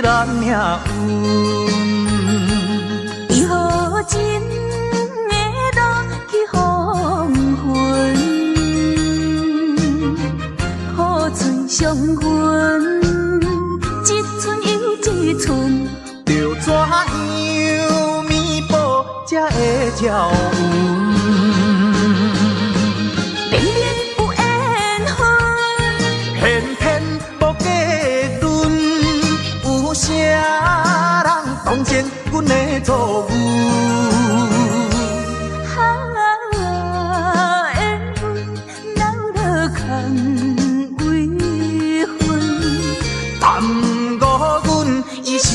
伫咱命运。为何情会落去黄昏？雨水伤痕，一寸又一寸，着怎样弥补才会照运？明明有缘分，偏偏无结论，有啥人当前阮的错误？缘分留落空为恨，耽误阮一生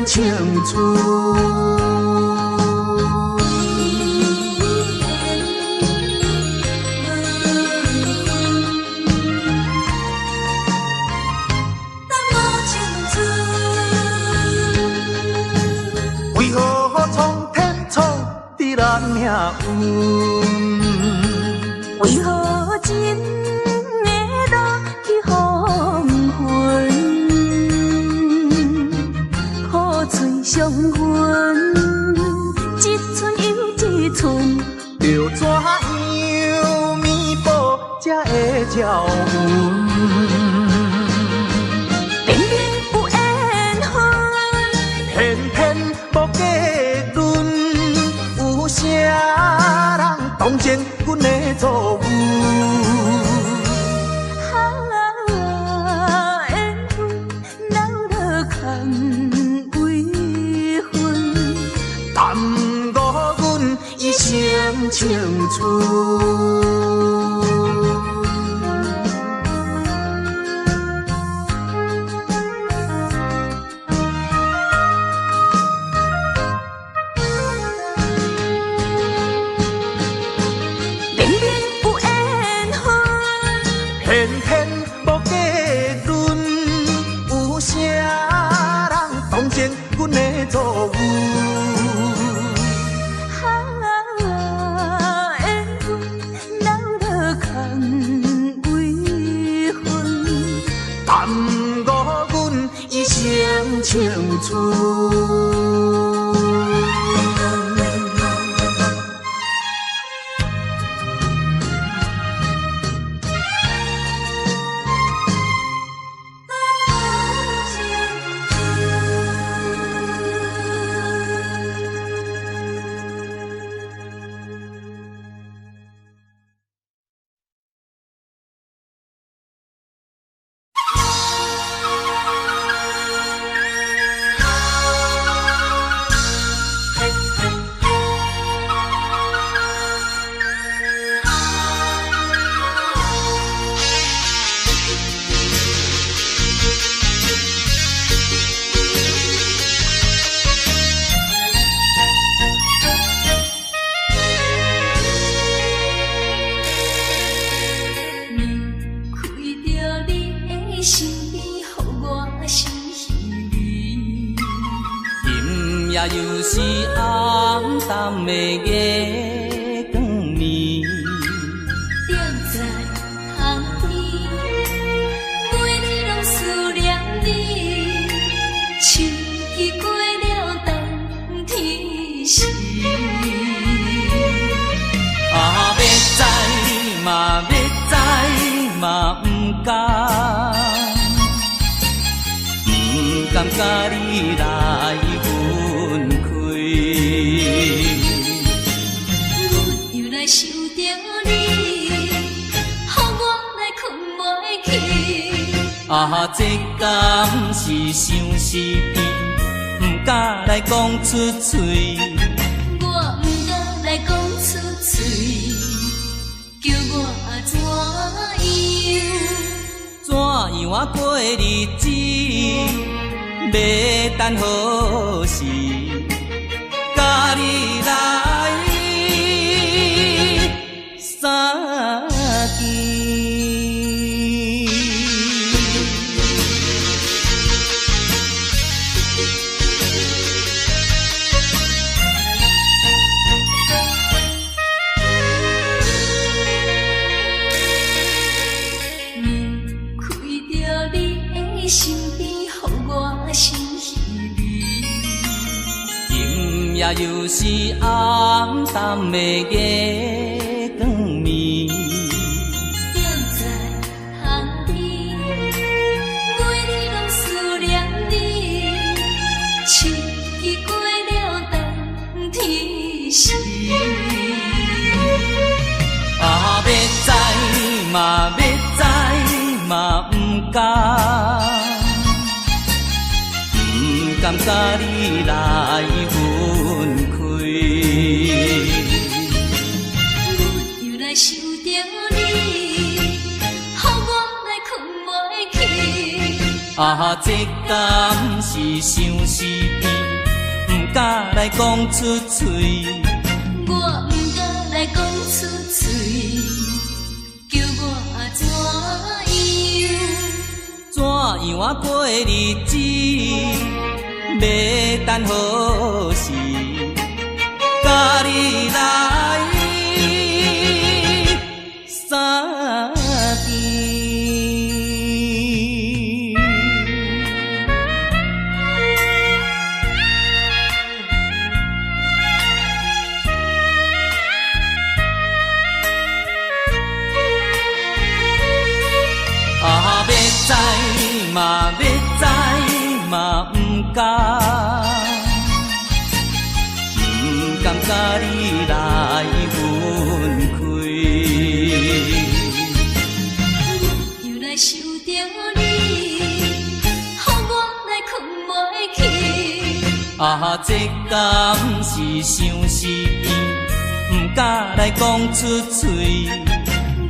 青春。为何苍天闯伫咱命运？为何情会落去黄昏？雨水伤痕，一寸又一寸，着怎样弥补才会照运？明明有缘分，偏偏无结论，有啥人当前阮的错误？缘分留落空为恨，耽误阮一生青春。偏偏无结论，有啥人当前阮的错误？缘分留落空为恨，耽误阮一生青春。又是暗淡的月光暝，踮在巷边，每日拢思念你。秋已过了冬天时，要知嘛要知嘛不甘，不甘甲你来分开。我又来想着你，予我来困袂去。这敢是相思片，不敢来讲出嘴。我不敢来讲出嘴，叫我怎样过日子？要等何时？甲你来相见。离开着你的身边，予我心也又是暗淡的月光暝。踮在巷边，每日拢思念你，四季过了等天时。啊，要知嘛，要知嘛，不甘甲你来分开。阮又来想着你，予我来困袂去。啊，这敢是相思片，不敢来讲出嘴。我不敢来讲出嘴，叫我怎样？怎样啊过日子？要等何时？甲你来相见。啊，要知嘛，要知嘛，不甘甲你来分开。又来想着你，予我来困袂去。啊，这敢是相思片，不敢来讲出嘴。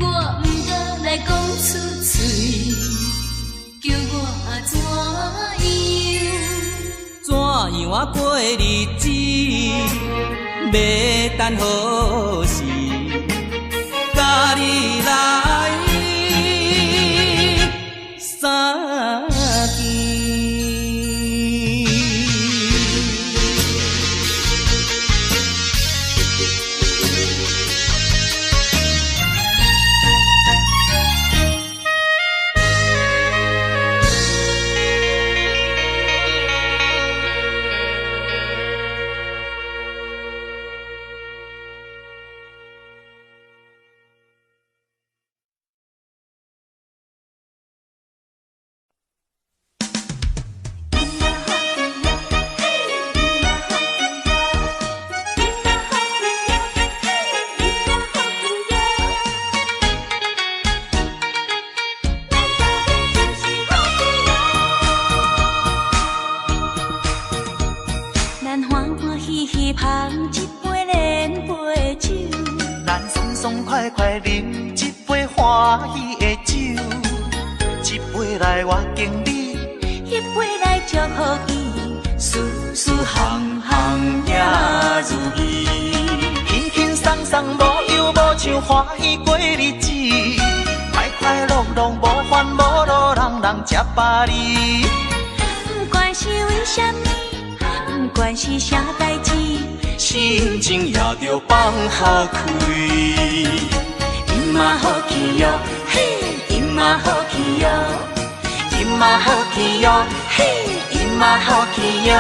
我不敢来讲出嘴，叫我怎样？怎样啊过日子？要等何时？甲你来相见。咱欢欢喜喜捧一杯莲杯酒，咱爽爽快快饮一杯欢喜的酒，一杯来我敬你，一杯来祝福伊，事事行行也如意，轻轻松松无忧无愁欢喜过日子，快快乐乐无烦无恼，人人吃饱哩。不管是为什么。不管是啥代志，心情也着放好开。今嘛好气哟，嘿，今嘛好气哟，今嘛好气哟，嘿，今嘛好气哟。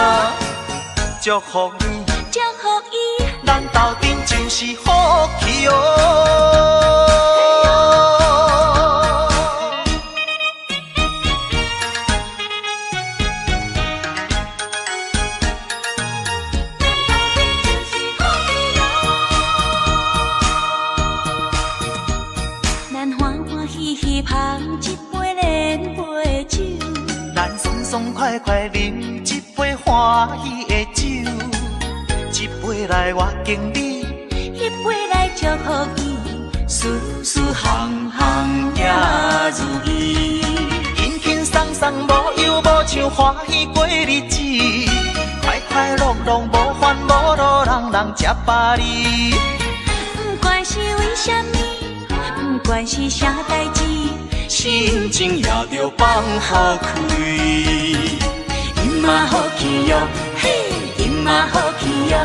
祝福你，祝福伊，咱斗阵就是好气哟。捧一杯莲杯酒，咱爽爽快快饮一杯欢喜的酒，一杯来我敬你，一杯来祝福伊，事事行行也如意，轻轻松松无忧无愁欢喜过日子，快快乐乐无烦无恼，人人吃饱哩。不管是为什么。不管是啥代志，心情也着放好开。今嘛好气哟，嘿，今嘛好气哟，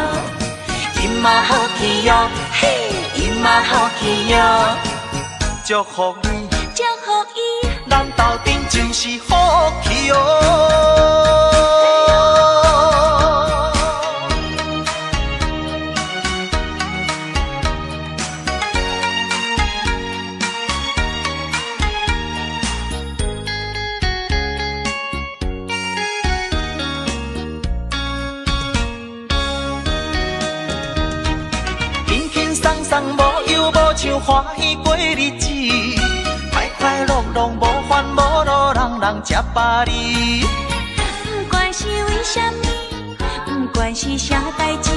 今嘛好气哟，嘿，今嘛好气哟。祝福你，祝福伊，咱斗阵就是好气哟。送送无忧无想，欢喜过日子，快快乐乐无烦无恼，人人吃百里。不管是为什么，不管是啥代志，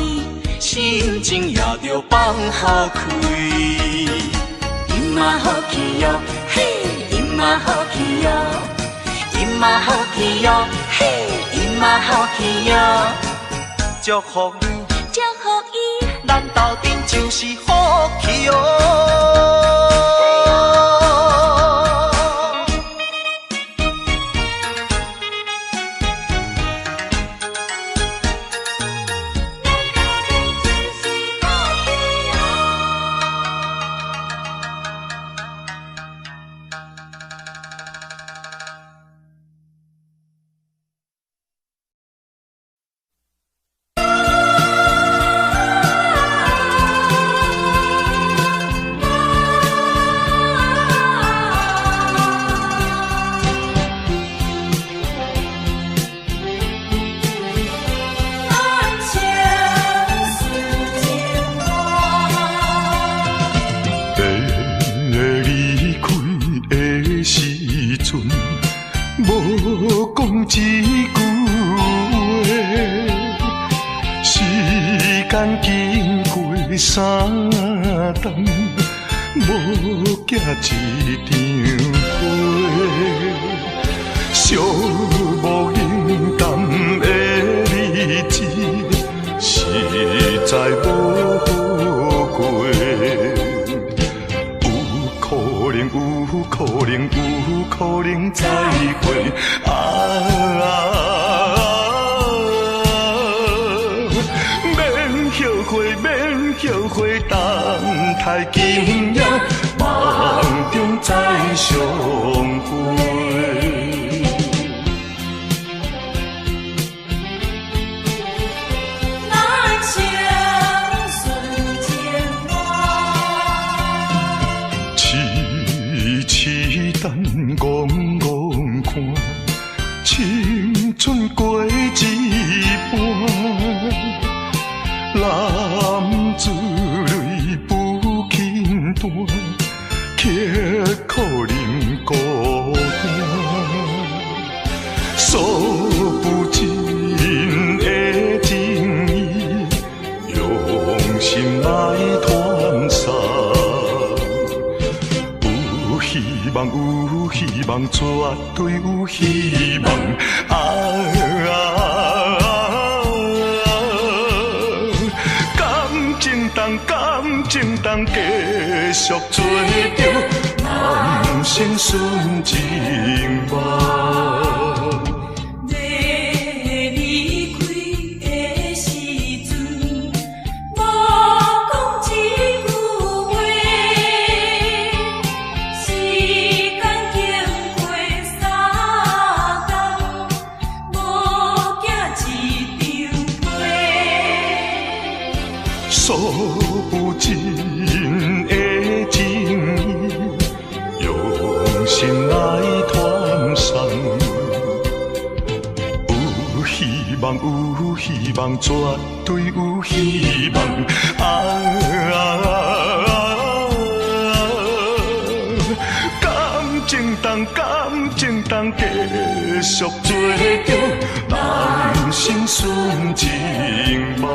心情也着放好开。今嘛好气哟，嘿，今嘛好气哟，今嘛好气哟，嘿，今嘛好气哟，祝福你，祝福伊，咱斗阵就是好气哦。无讲一句话，时间经过3冬，无寄一张花，寂无影淡的日子，实在无好过。有可能再会免后悔，等待今夜梦中再相会。等戆看，青春过一半，男子泪不轻弹，刻苦忍孤单，诉不尽的情意，用心来传送。有希望，绝对有希望。感情当继续做着人生顺情梦。诉不尽的情意，用心来传送。有希望，绝对有希望。感情当继续做着人生顺情梦。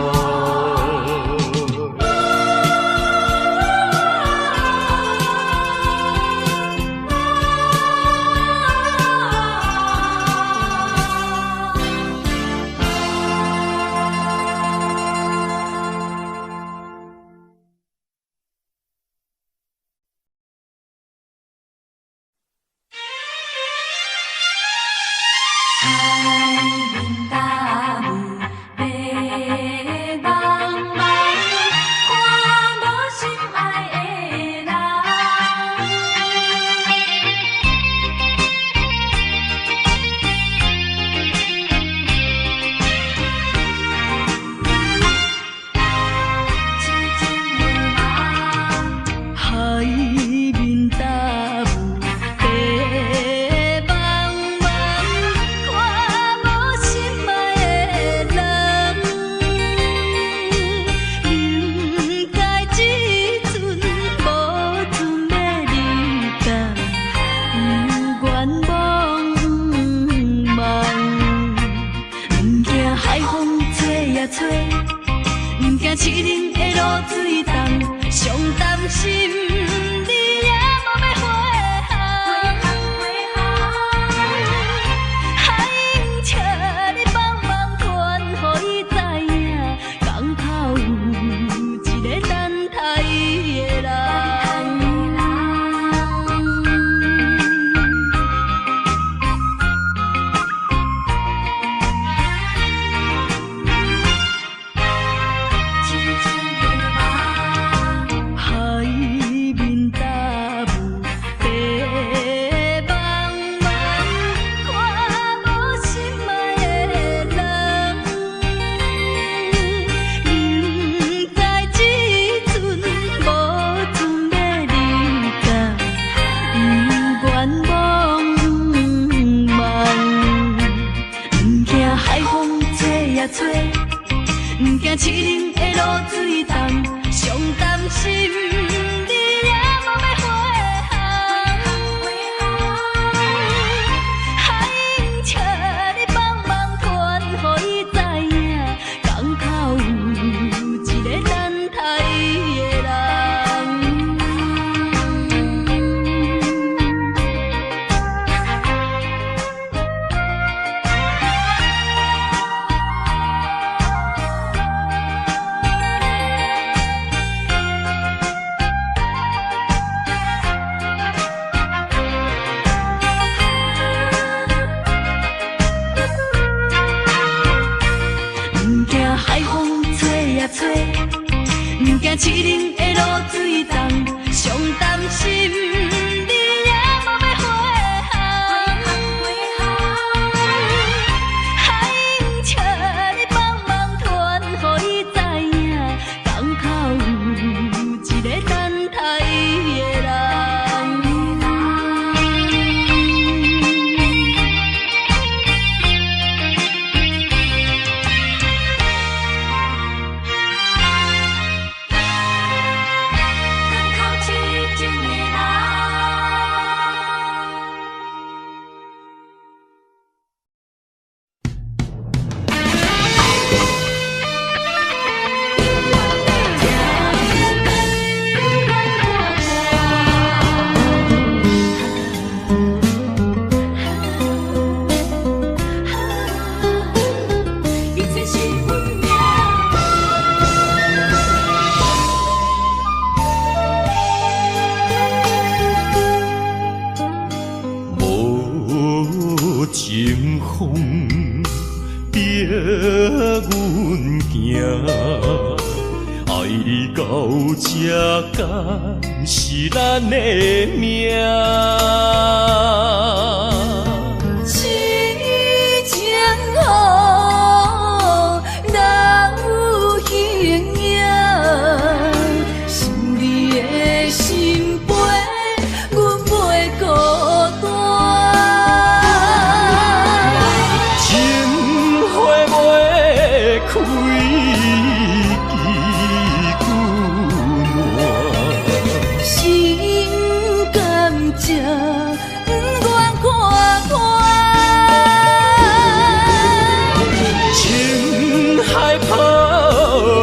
惊七零的露水重，上担心你也无要回海英请你帮忙传，予伊知影，港口有一个等待伊的人。不惊七零的露水重，上担心你也无要回海英请你帮忙传，予伊知影，港口有一个等待伊的人。海风吹呀吹，不惊七零的露水重，上担心你也无要回海英请你帮忙传，予伊知影，港口有一个等待伊的人。情风逼阮行，爱你到这敢是咱的命。痴情好，人有形影，想你的心陪，阮袂孤单。开枝久心甘情不愿看看，情海波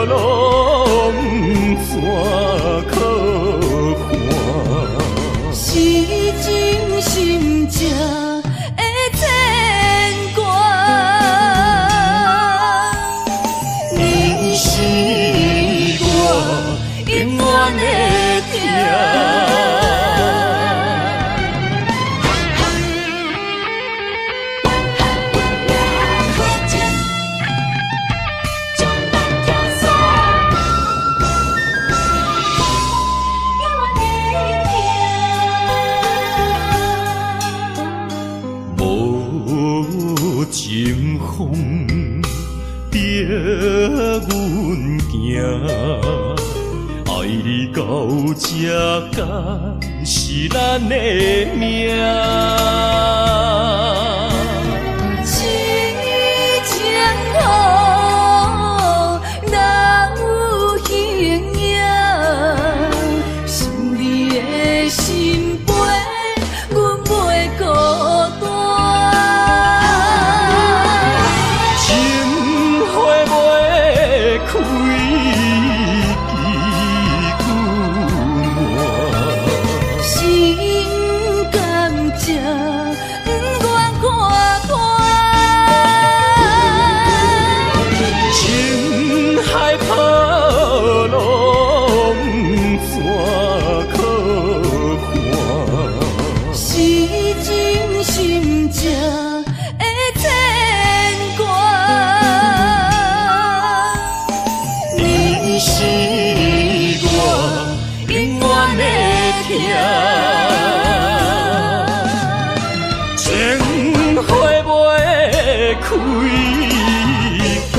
浪怎可看？是真心正的牵挂。你是我永远的疼。情风逼阮行，爱你到这敢是咱的命。痴情好，人有形影，想你的心陪，阮袂孤单。情花袂开。是我永远的疼。情花袂开，悲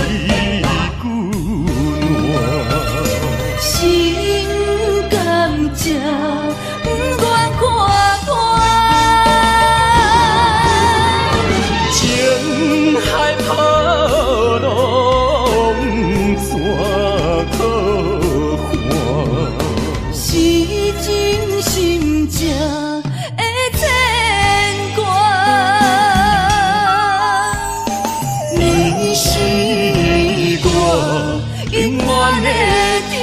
久暖。心甘情不愿看破，情海波浪怎可换？是真心正的牵挂。你是我永远的疼。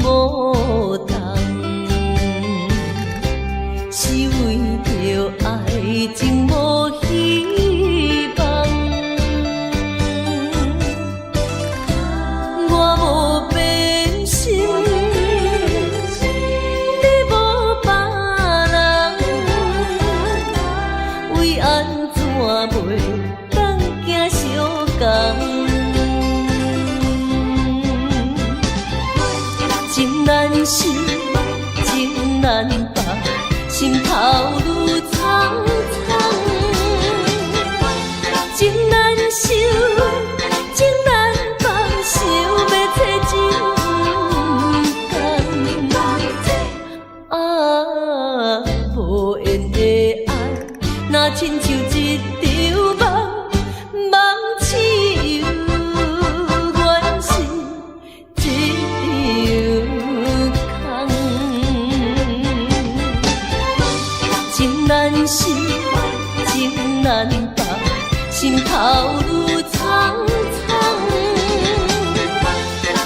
无同，是为着爱情无希望。我无变心，你无别人，为安怎袂当行相共？情难舍，情难放，心头愈苍苍。情难收，情难放，想要找情共。啊，无缘的爱，若亲像一场梦，梦似有原是一场空。情难舍，情难放，心头愈苍苍。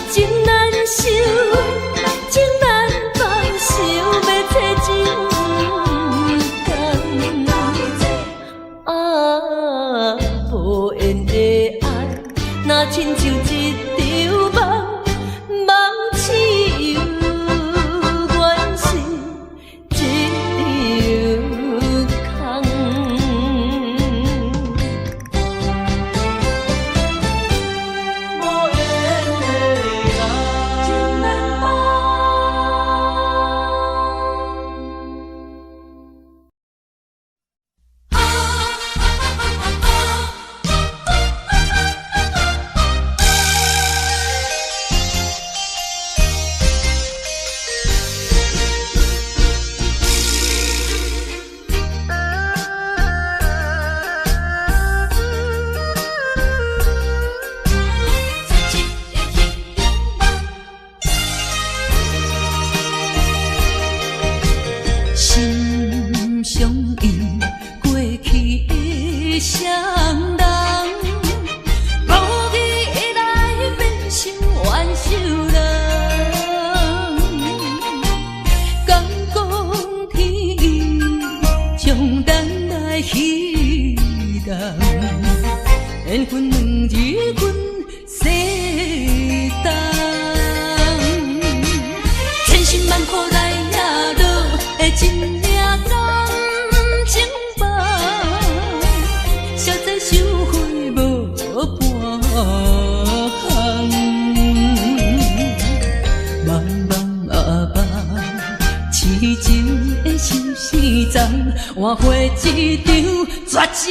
情难收，情难放，想要找情共。啊，无缘的爱，若亲像一场梦，梦似有原是一场空。无缘的爱，情难放。心相印，过去的双人，无意会来变成冤仇人。敢讲天意，将咱来彼人，缘分两日分世东，千辛万苦来也落的真命感情梦，消灾收回无半项。茫茫啊茫，痴情的心事重，换回一场绝情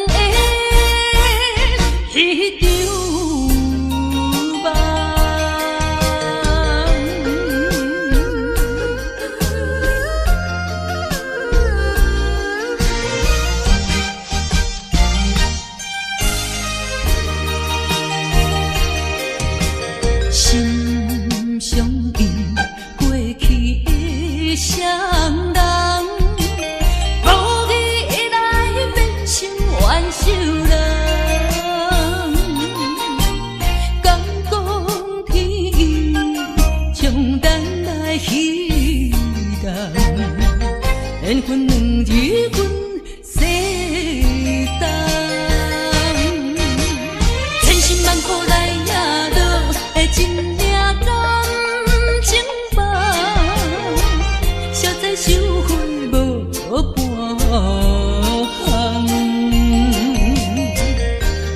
的迄场梦。心相印，过去的双人，无意会来变成冤仇人。敢讲天意，将咱来彼人，缘分两日分世东，千辛万苦来也落的真命感情梦，消灾收回无半项。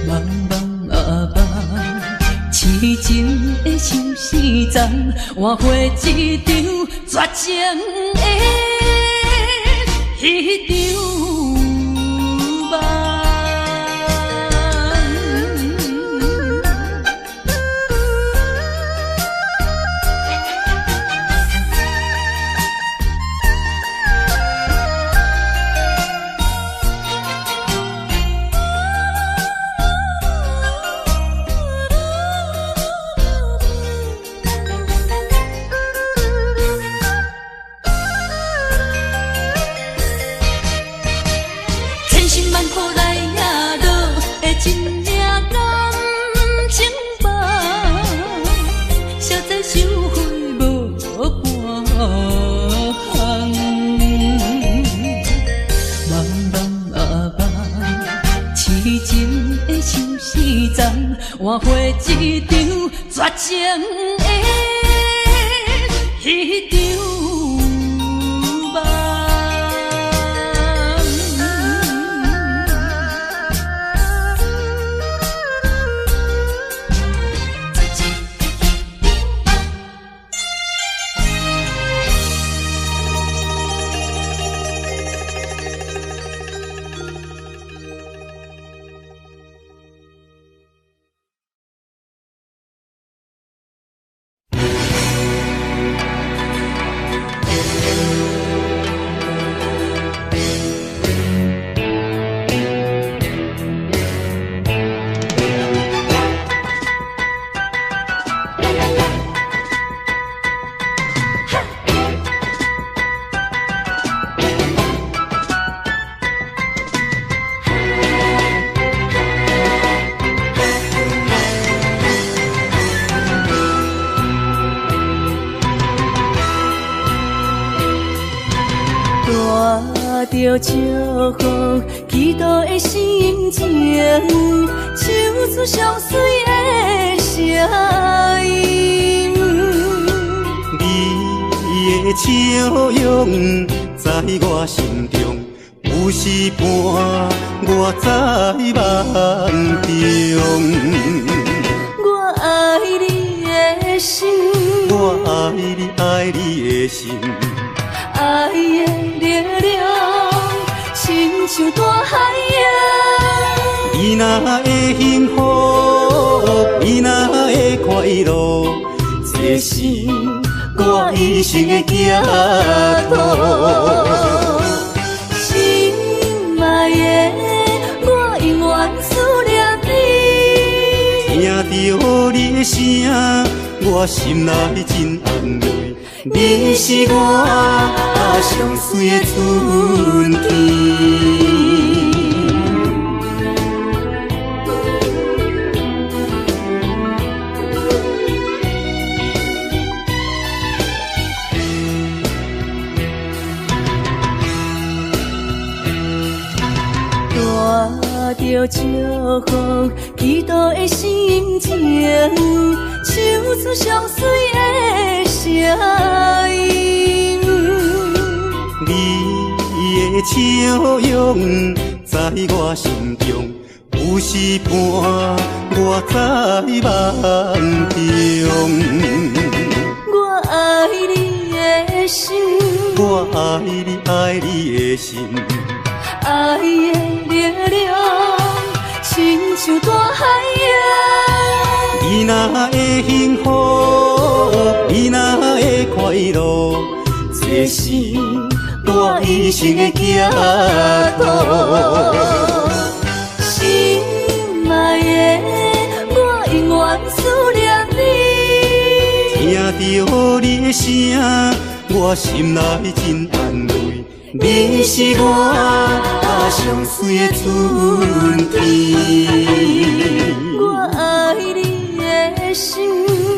茫茫啊茫，痴情的心事重，换回一场绝情的迄场梦。满花一场绝情的迄场梦。带着祝福、祈祷的心情，唱出上水的声音。你的笑容在我心中，有时伴我在梦中。我爱你的心，我爱你，爱你的心。爱的力量，亲像大海洋。你若会幸福，你若会快乐，这是我一生的寄托。心爱的，我永远思念你。听着你的声，我心内真安慰。你是我上水的春天。带着祝福、祈祷的心情，唱出上水的声音。你的笑容在我心中，有时伴我在梦中。我爱你的心，我爱你，爱你的心。爱的力量，亲像大海洋。你若会幸福，你若会快乐，这是我一生的寄托。心爱的，我永远思念你。听着你的声，我心内真安慰。你是我上水的春天。我爱你的心，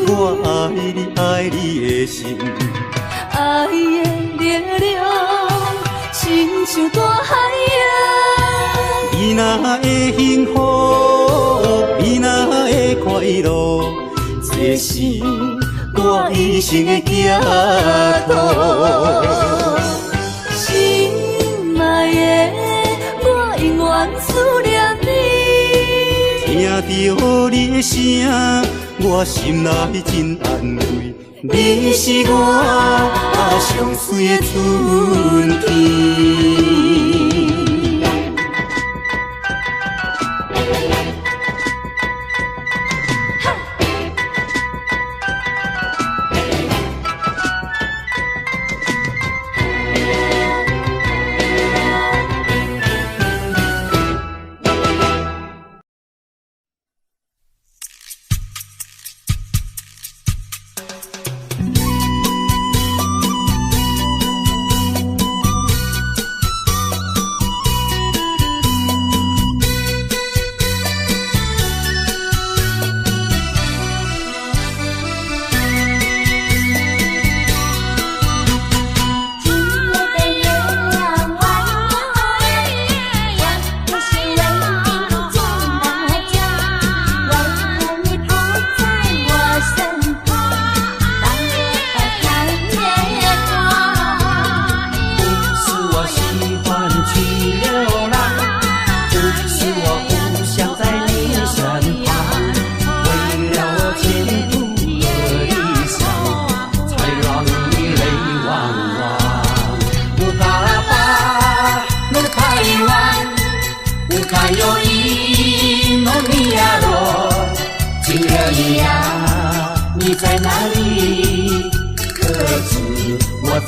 我爱你，爱你的心。爱的力量，亲像大海洋。你若会幸福，你若会快乐，这是我一生的寄托。心爱的，我永远思念你。听着你的声，我心内真安慰。你是我上水的春天。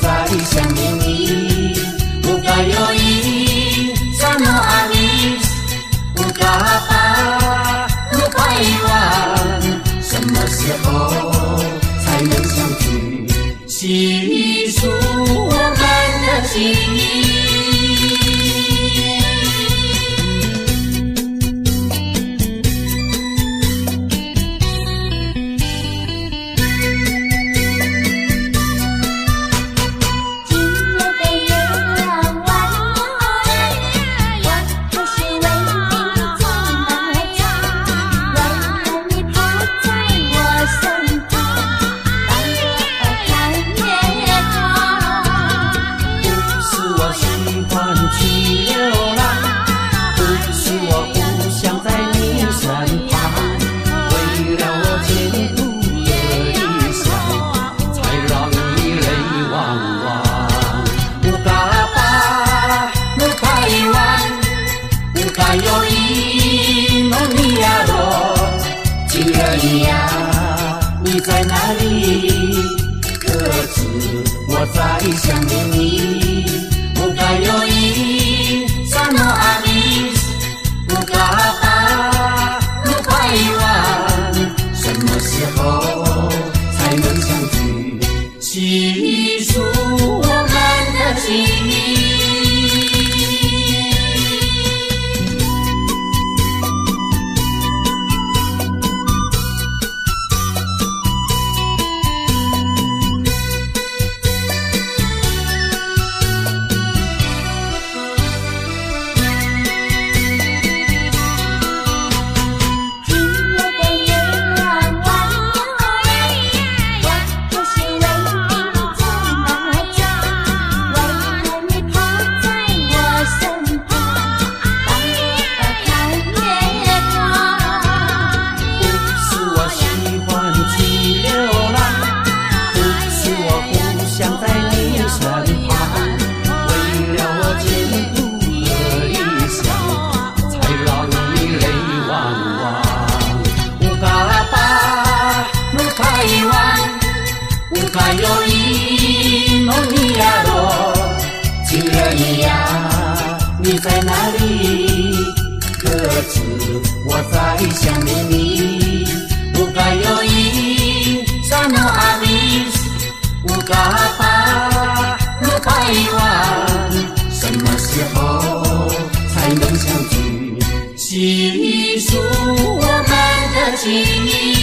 在想念你，有该有伊，怎么阿弥，有嘎巴，有拜完，什么时候才能相聚？细数我们的情谊。你在哪里？可知我在想念你？有该有伊，怎么阿弥？有嘎巴，有拜完，什么时候才能相聚？细数我们的情谊。还有一诺尼亚罗，情人一样，你在哪里？可知我在想念你？乌嘎有一萨诺阿弥，乌嘎巴鲁拜完，什么时候才能相聚？细数我们的情谊。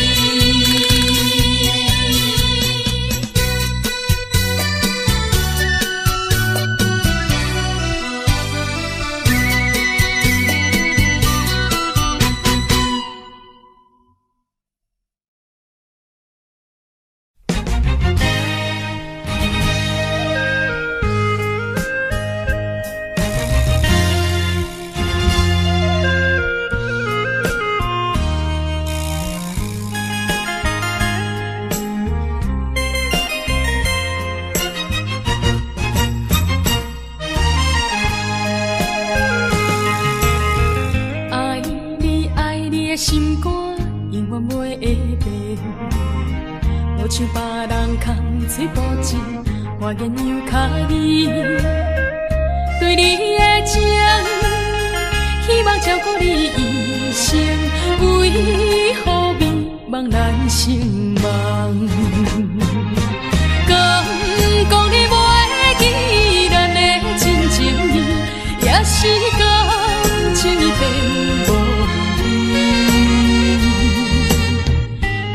心肝永远袂会变，无像别人空嘴无舌，我言又卡你。对你的情，希望照顾你一生，为何迷茫难成梦？敢讲你袂记咱的真情意，也是感情已变无。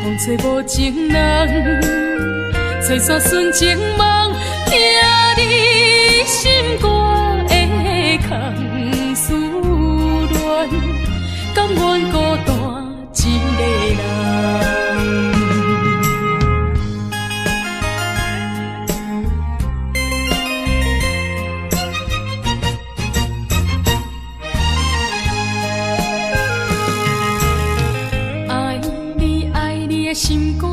风吹无情人，吹散纯情梦，听你心肝的空思恋，甘愿孤单一个人。心肝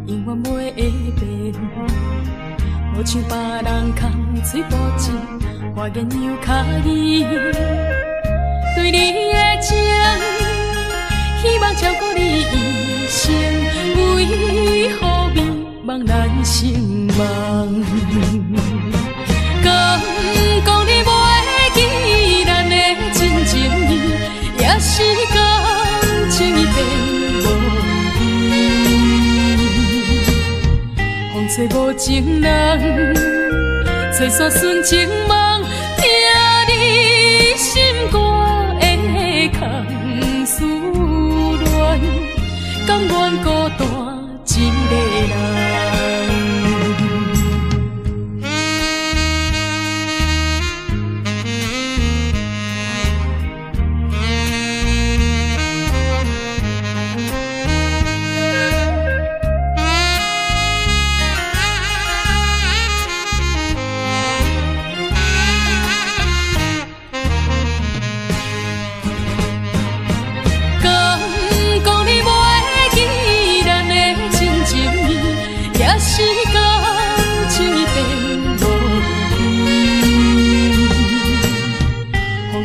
永远袂会变，无像别人空嘴无舌，我言又卡你。对你的情，希望照顾你一生，为何迷茫放咱心梦。敢讲你袂记咱的真情意，也是感情已变无味。风吹无情人，吹煞纯情梦，听你心肝的空思恋，甘愿孤单一个人。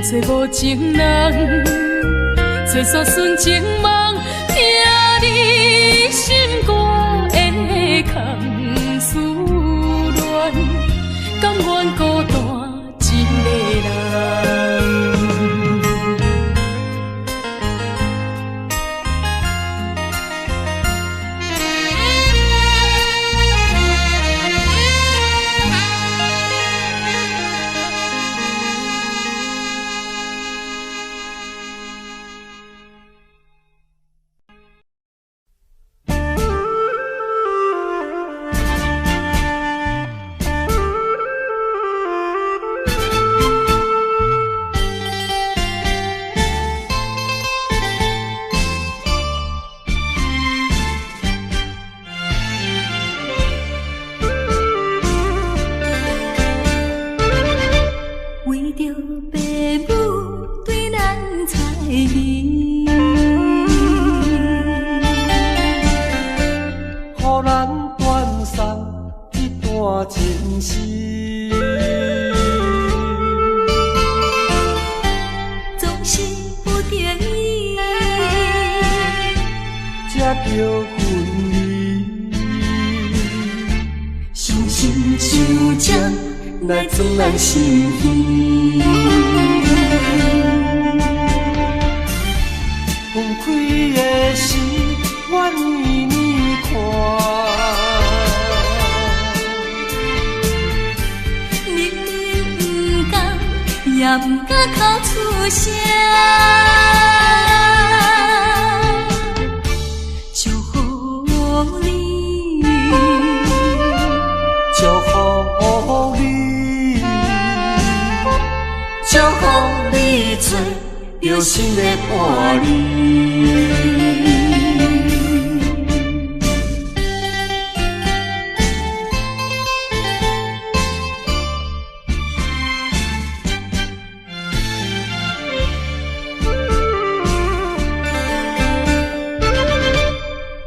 找无情人，找煞纯情梦，听你心肝的空思恋，甘愿孤单一个人。来装咱心耳，放开的心，愿意你看。明明不甘，也不敢哭出声。祝福你，祝福你。祝福你做有心的伴侣。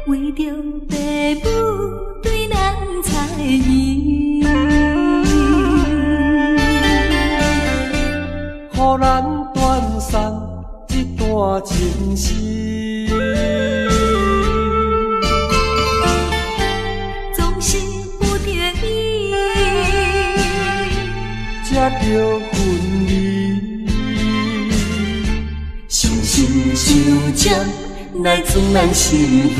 为着爸母对咱猜疑。予咱断送这段情丝，总是不得已，才着分离。伤心伤情来装咱心耳。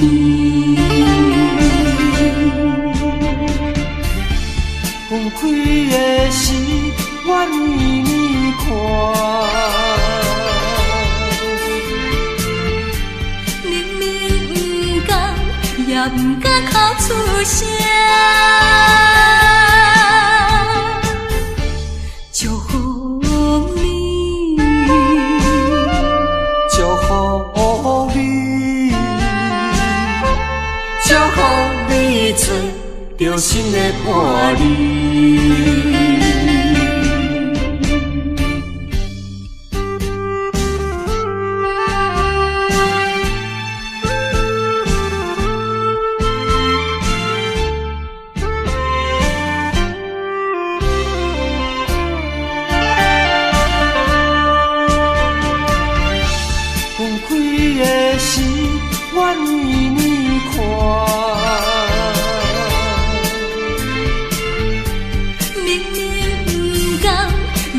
放开的心，愿意你看。明明不甘，也不敢哭出声。祝福你，祝福你，祝福你做着心的伴侣。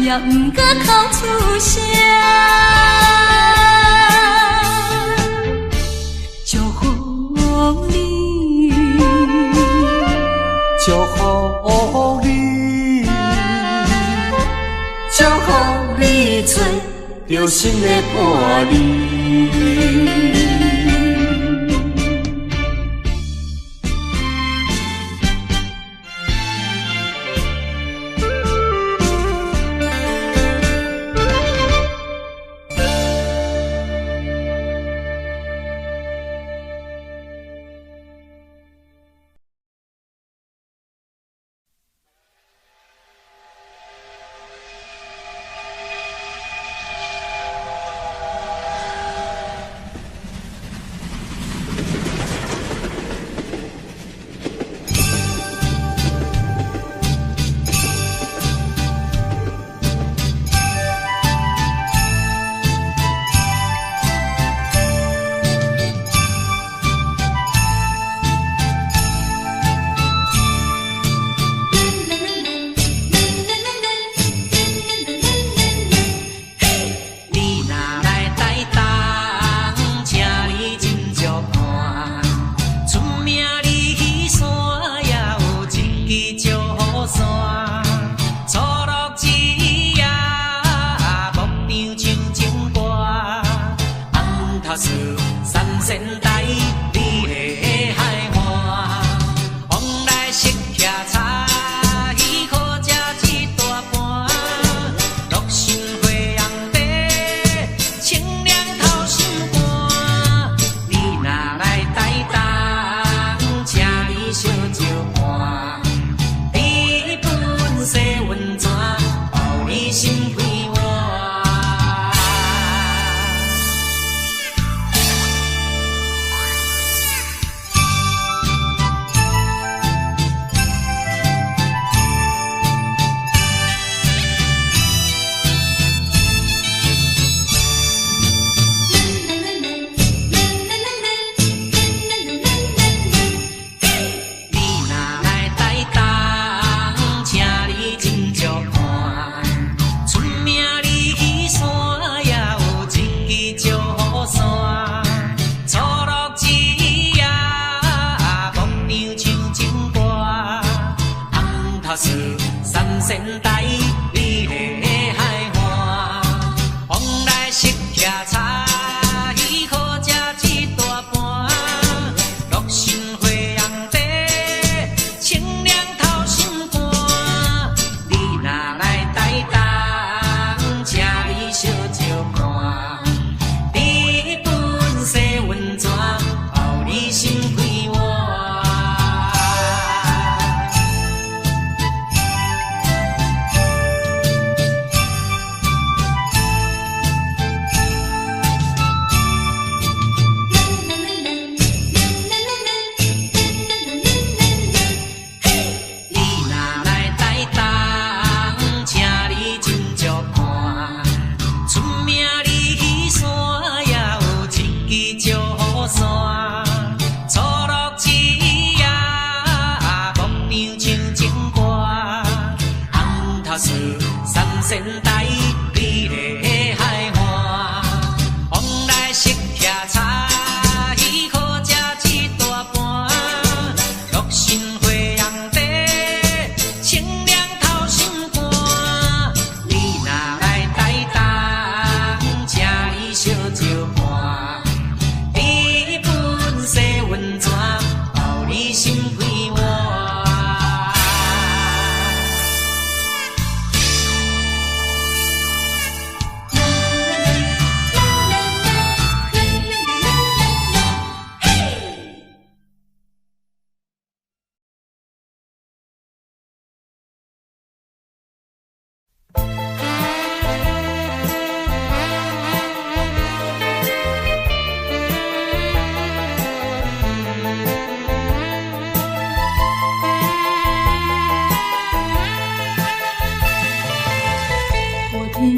也不敢哭出声。祝福你，祝福你，祝福你找到新的伴侣。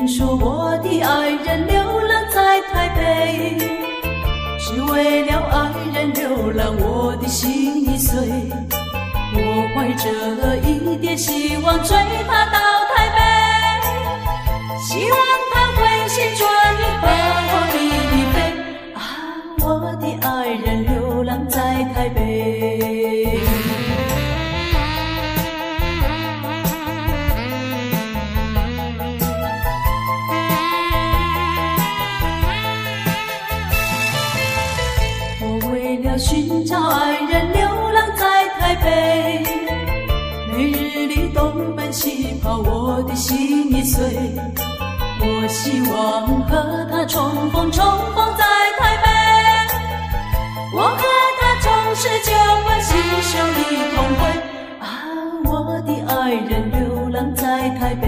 说我的爱人流浪在台北，是为了爱人流浪，我的心已碎。我怀着一点希望追他到台北，台北，每日里东奔西跑，我的心已碎。我希望和他重逢在台北，我和他从19关携手一同回。啊，我的爱人流浪在台北。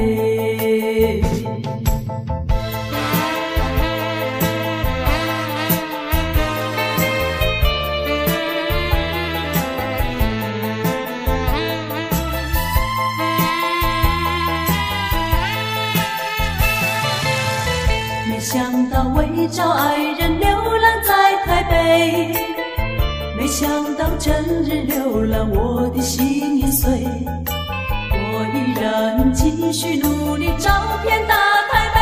没想到为找爱人流浪在台北，没想到整日流浪我的心已碎。我依然继续努力找遍大台北，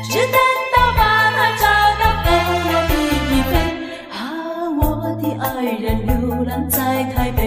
只等到把他找到飞呀飞一飞。啊，我的爱人流浪在台北。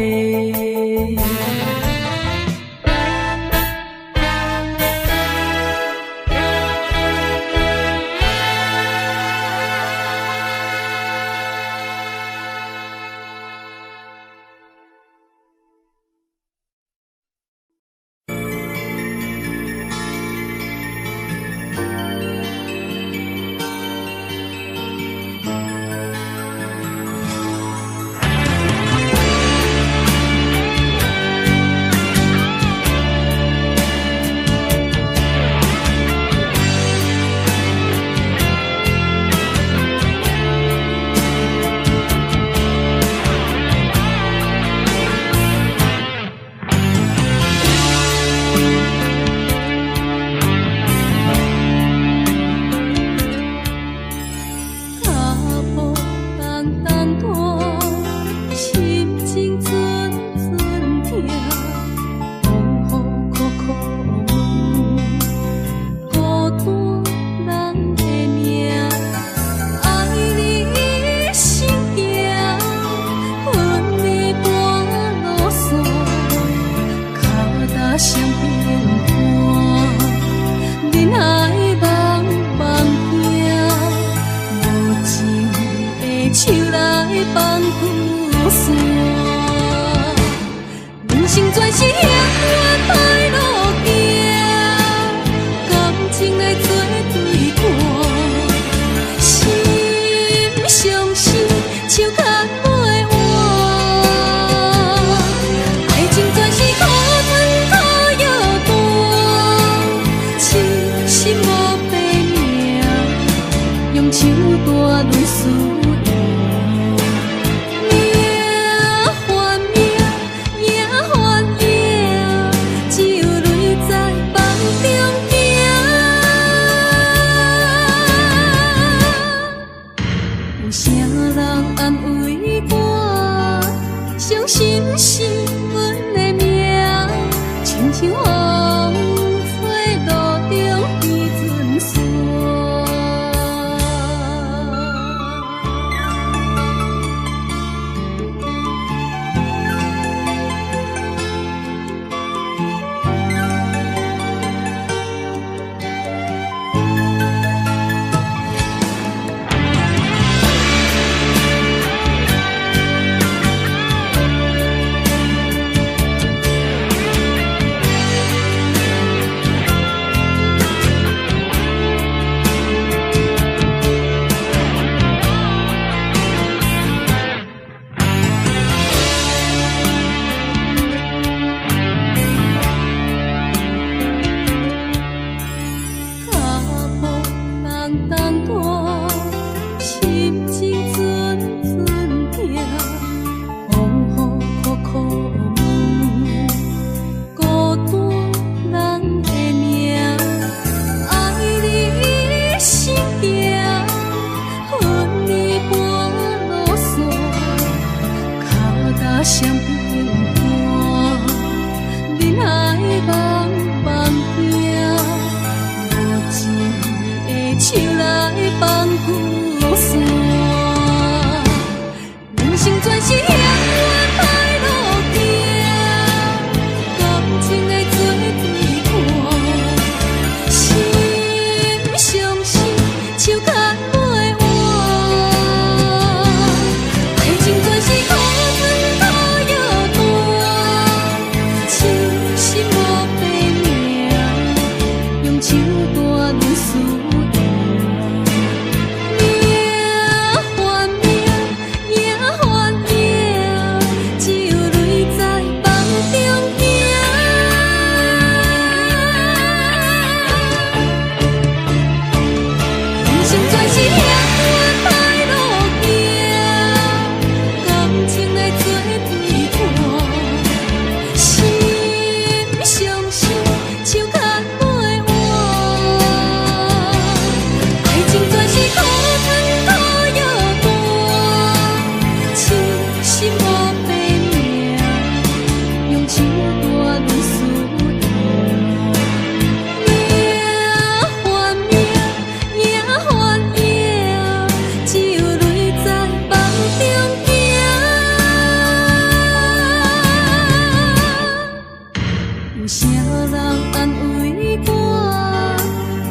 啥人安慰我？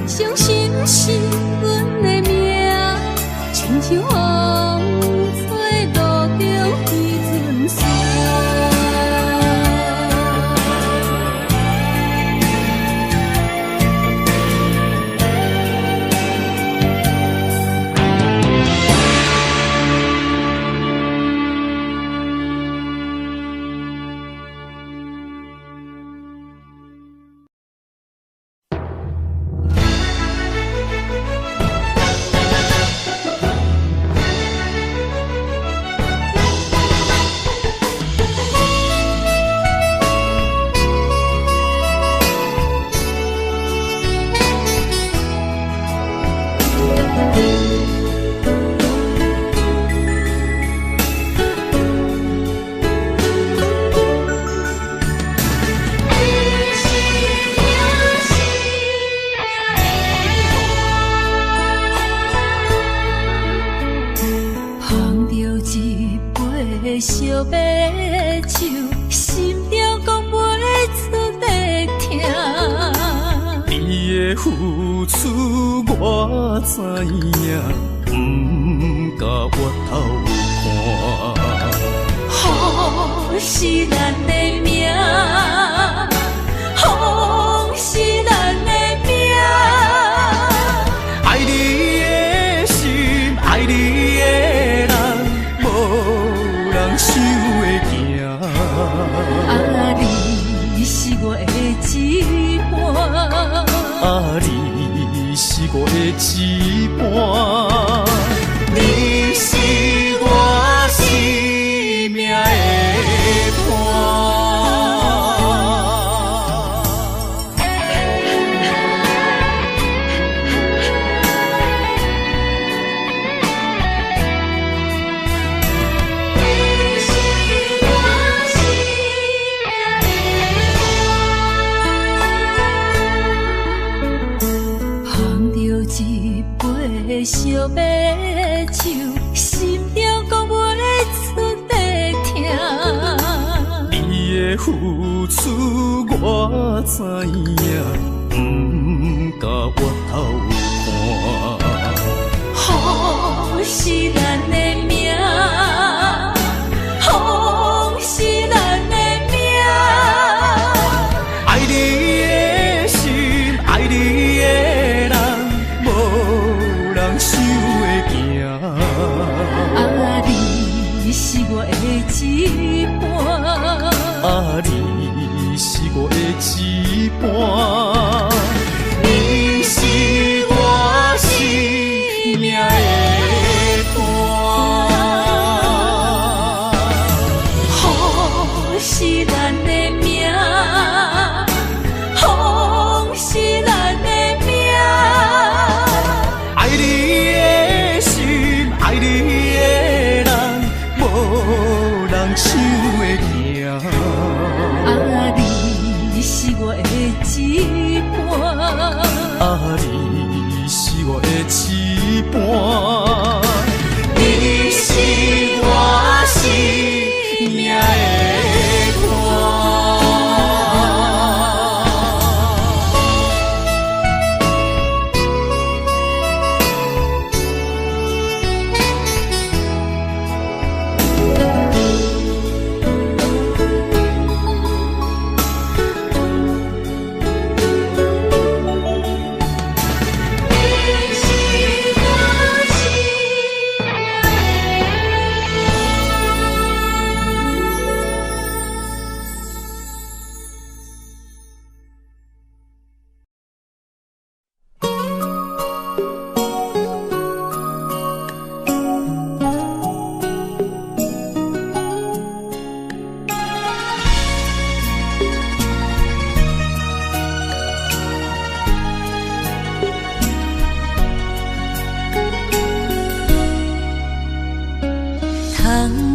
伤心是阮的命，亲像风吹路中飞船沙。烧白酒，心中讲袂出的痛。你的付出我知影，不甲我头看。雨是咱的命，风是咱的命。爱你的心，爱你的人，无人想会行。啊，你是我的一半。啊，你是我的一半，你是我生命的伴。烧白酒，心中讲袂出的痛。你的付出我知影，不甲我头看。雨是咱的命，风是咱的命。爱你的心，爱你的人，无人想会行。啊，你是我的一半。啊，你是我的一半，你是我生命的伴。雨是咱的命，风是咱的命。爱你的心，爱你的人，无人想会行。啊，你是我的一半。啊，你是我的一半，你是我生命的伴。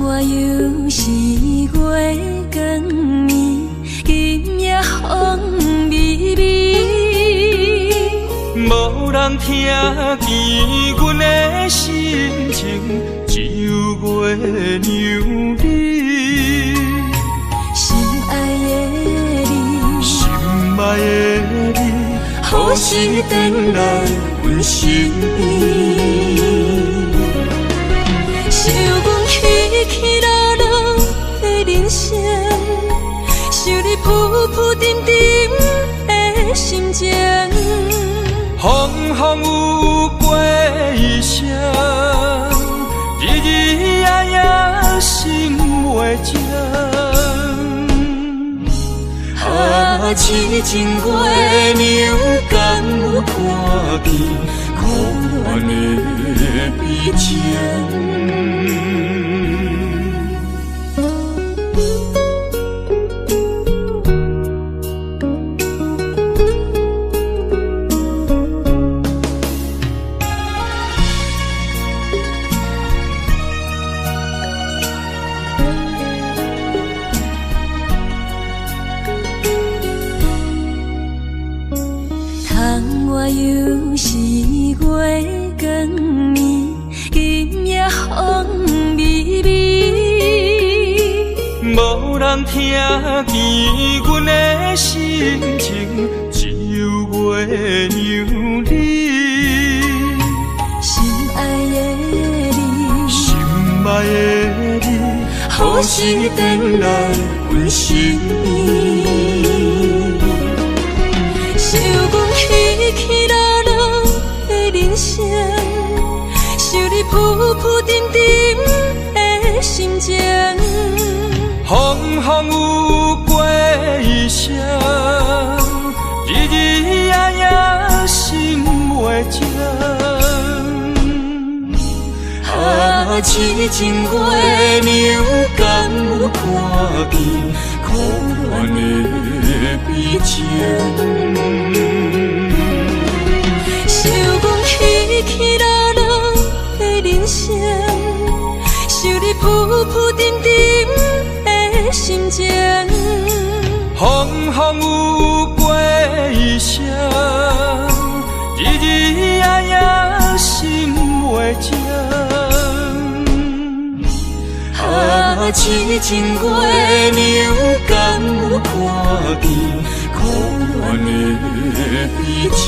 我又是月光暝，今夜风微微，无人听见阮的心情，只有月流离。心爱的你，心爱的你，何时回来阮身边？想阮起起落落的人生，想你浮浮沉沉的心情。风风雨过一生，日日夜夜心袂静。痴情月娘敢有看见苦恋的悲情？又是月光暝，今夜风微微，无人听见阮的心情，只有月娘你。心爱的你，心爱的你，何时回来阮身边？想阮起起落落的人生，想你浮浮沉沉的心情。风风雨过一生，日日夜夜心袂静。痴情月娘敢有看见苦恋的悲情？想阮起起落落的人生，想你浮浮沉沉的心情。风风雨过一生，日日夜夜心袂静。痴情月娘敢有看见苦恋的悲情？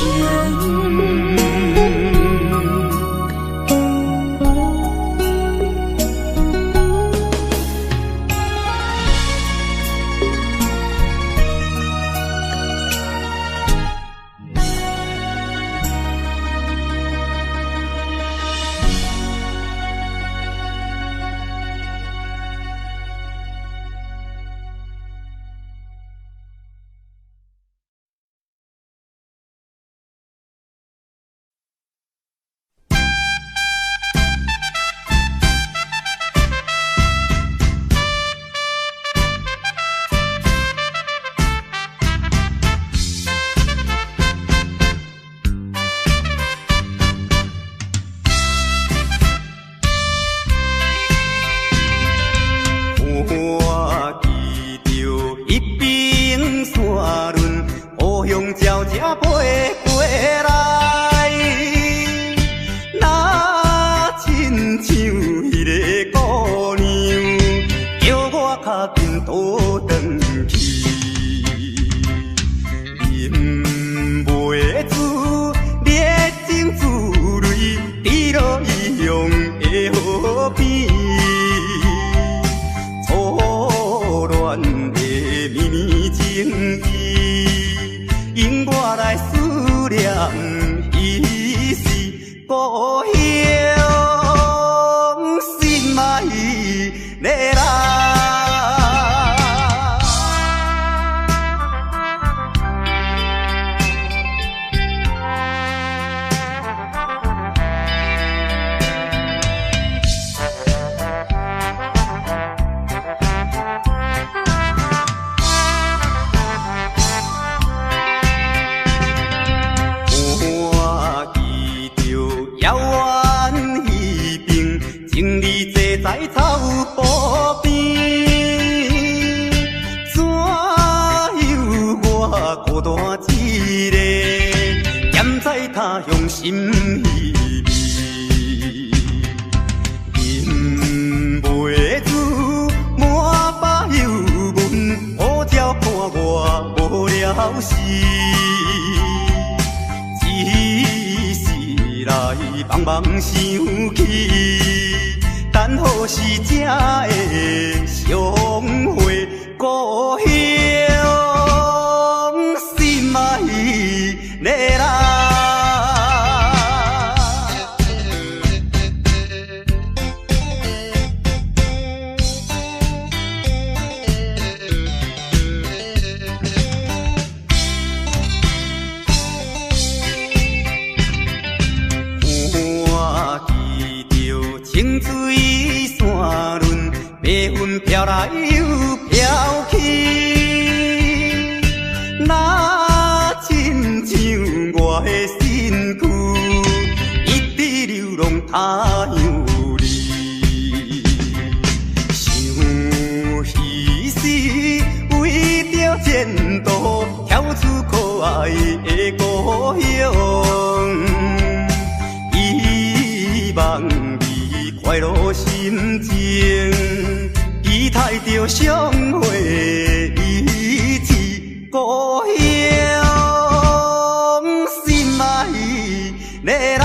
了时，只是来茫茫想起，等何时才会相会故乡？心爱的人。清水山峦，白云飘来又飘去，那亲像我的身躯，一直流浪他乡里。想彼时为着前途，跳出可爱的故乡，希望快乐心情，期待着相会一起故乡，心爱的人。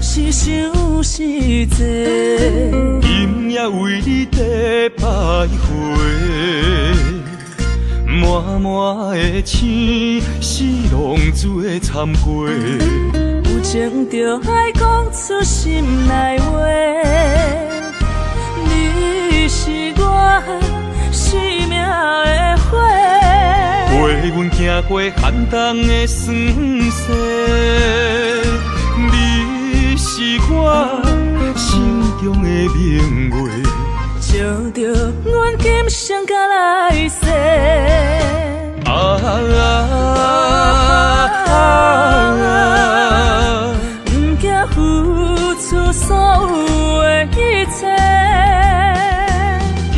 是想是坐，今夜为你在徘徊，满满的青是浪做参过，有情就爱讲出心内话，你是我生命的花，陪阮行过寒冬的酸涩。你是我心中的明月，照着阮今生甲来世。不惊付出所有的一切，今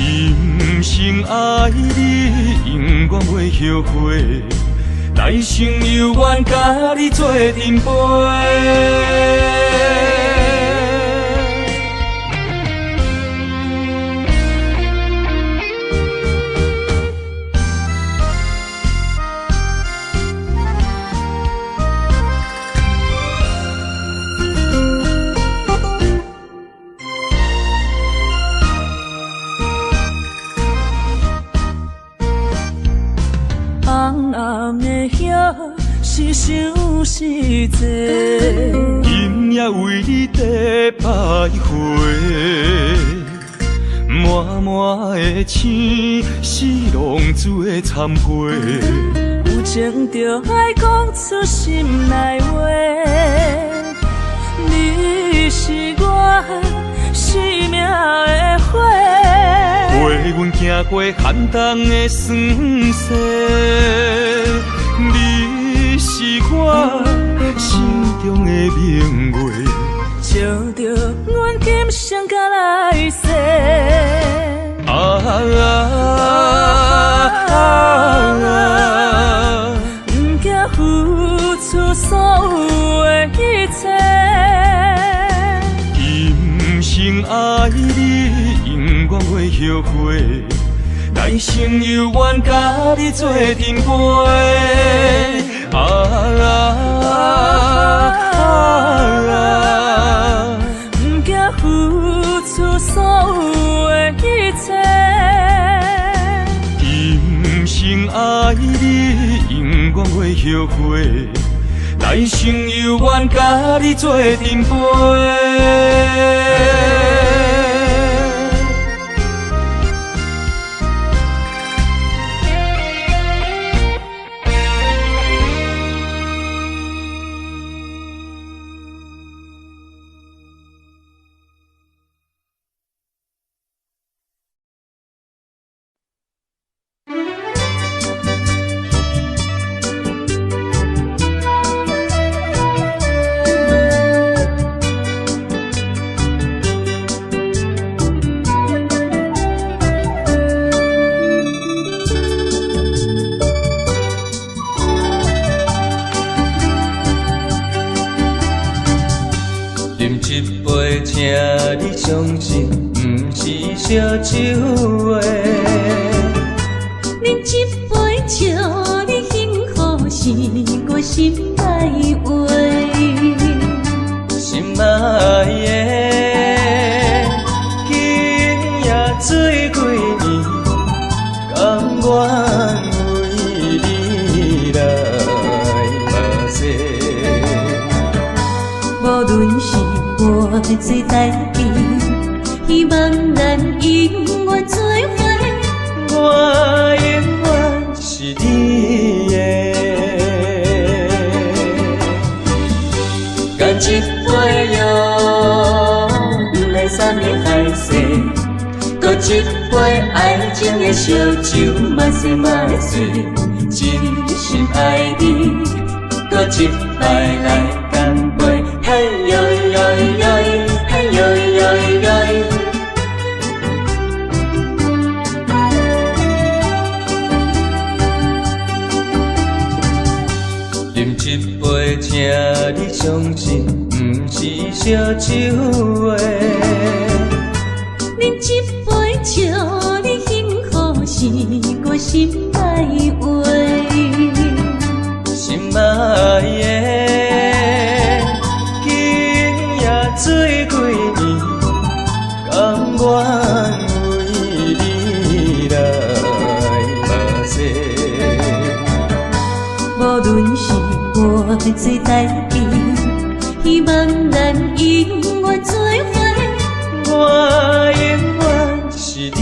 生爱你，永远袂后悔。来生有缘，甲你做阵陪。红暗的夜，是想是坐，今夜为你在徘徊，满满的青是浪做参过，有情就爱讲出心内话，你是我生命的花。陪阮行过寒冬的酸涩，你是我心中的明月，照着阮今生甲来世。不惊付出所有的一切，今生爱你，永远袂后悔。来生有缘，甲你做阵陪。不惊付出所有的一切，今生爱你，永远袂后悔。来生有缘，甲你做阵陪。烧酒话。饮一杯酒，你幸福是我心内话。心爱的，今夜醉几年，甘愿为你来嘛誓。无论是我做代志，希望咱永远做伙。我永远是你的。干一杯药，不来三年海誓，搁一杯爱情的烧酒，嘛誓嘛誓，真心爱你，搁一摆来干杯，嘿呦呦呦，嘿呦呦呦。饮一杯，请你相信，不是烧酒话。饮一杯酒，你幸福是我心内话。心爱的，今夜醉几年，甘愿为你来嘛誓。无论是我做代志，希望咱永远做伙。我永远是你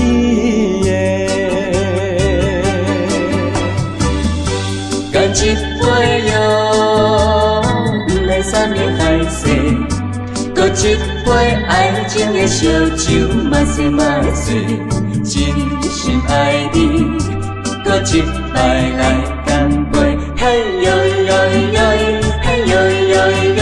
的。干一杯药，不来三年海誓，搁一杯爱情的烧酒，嘛誓嘛誓，真心爱你，搁一摆来干杯，嘿呦呦呦，嘿呦呦呦。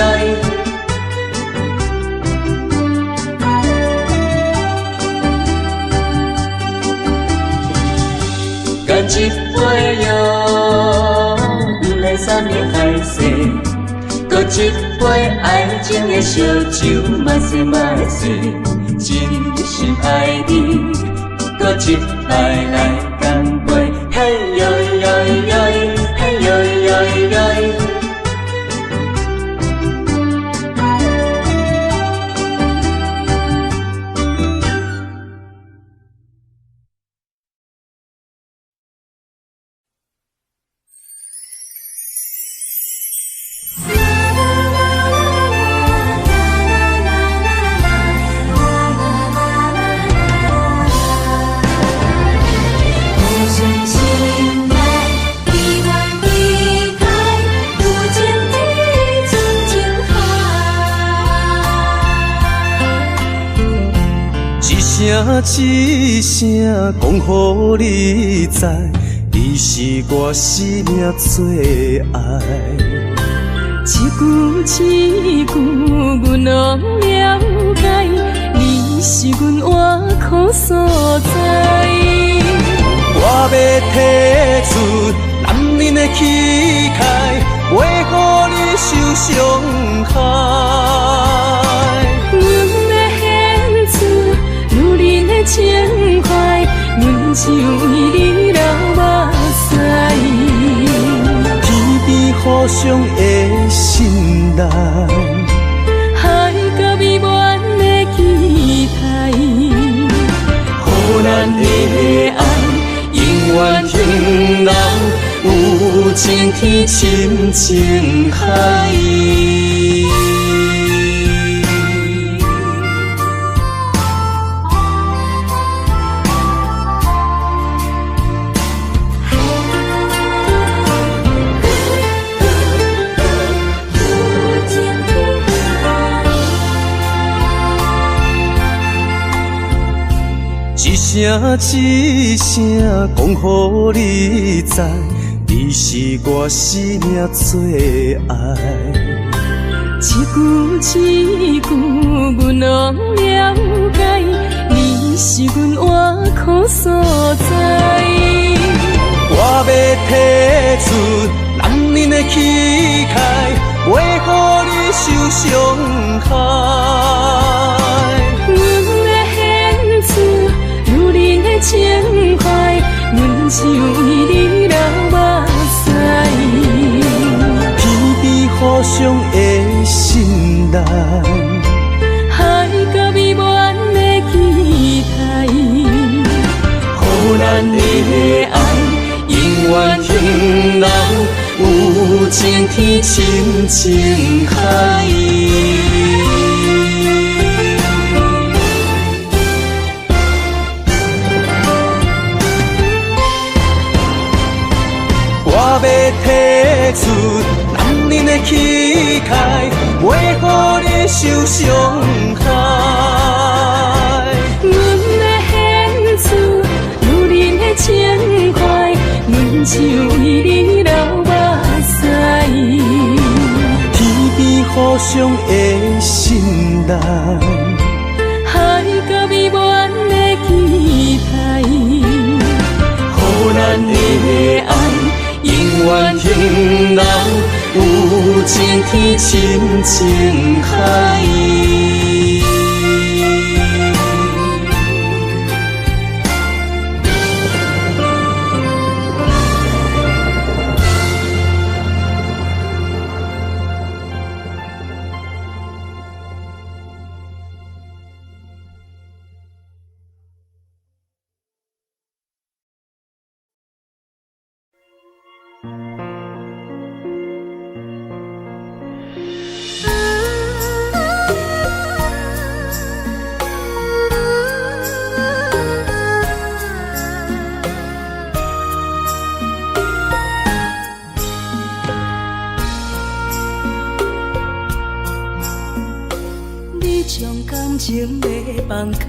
干一杯药，不来三年海誓，搁一杯爱情的烧酒，嘛誓嘛誓，真心爱你，搁一摆来干杯，嘿呦呦呦，嘿呦呦呦。一声讲予你知，你是我生命最爱。一句一句，阮拢了解，你是阮活苦所在。我要提出男人的气概，袂予你受伤害。阮要献出女人的情怀，阮只为你流目屎。天边互相的信赖，海角美满的期待，予咱的爱永远永留，有情天深情海。一声讲予你知，你是我生命最爱。一句一句，阮拢了解，你是阮活苦所在。我要提出男人的气概，袂予你受伤害。阮要献出像伊你流目屎。天边互相的信赖，海角美满的期待，予咱的爱永远停留有情天深情海。我要提出男人的气概，袂予你受伤害。阮要献出女人的情怀，阮像伊你流目屎。天边互相的信赖，海角美满的期待，予咱的爱永远停留有情天深情海。将感情要放空，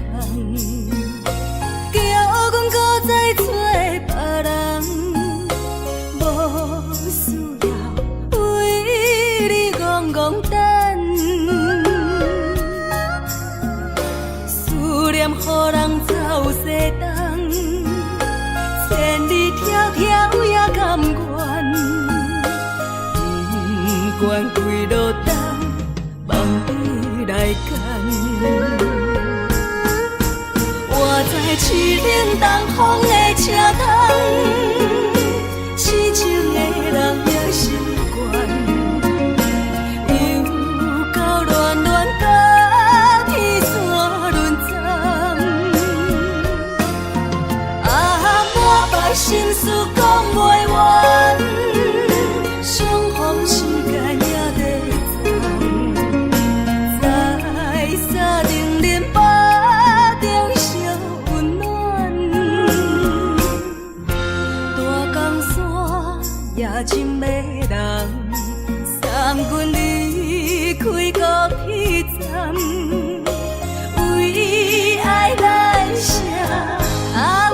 叫阮搁再找别人，无需要为你戆戆等，思念予人走西东，千里迢迢也甘愿，不管几路东，望你来干。我在凄冷东风的车头，痴情的人也习惯，又到恋恋甲天山轮站。满腹心事讲袂完，相逢时间也在藏。在沙定林巴中烧温暖，大江山也真迷人，送阮离开高铁站，为爱来写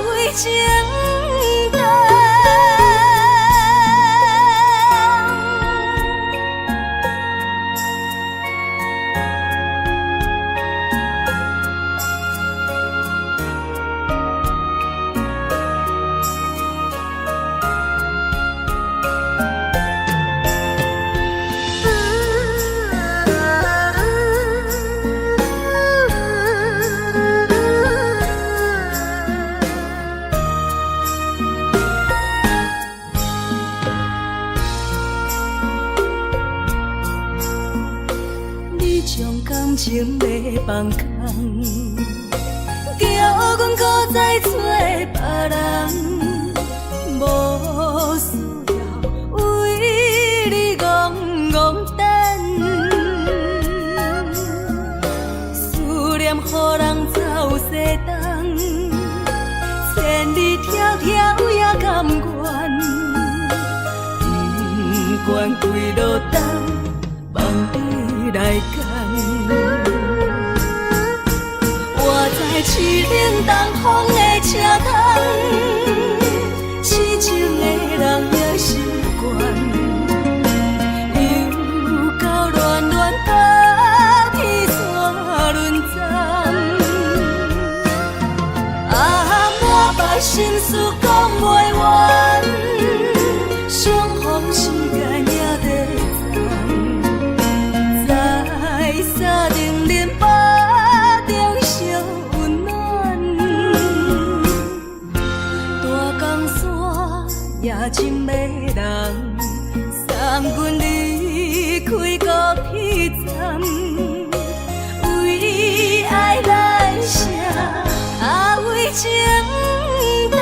为情长。感情要放空，叫阮搁再找别人，无需要为你戆戆等，思念予人走西东，千里迢迢也甘愿，不管几路东，望你来干。我在凄冷东风的车头，痴情的人也习惯，又到恋恋甲天山轮站。满腹心事讲袂完，相逢时间也在藏。在沙定林巴中烧温暖，也深的人，送阮离开高铁站，为爱来舍，为情担。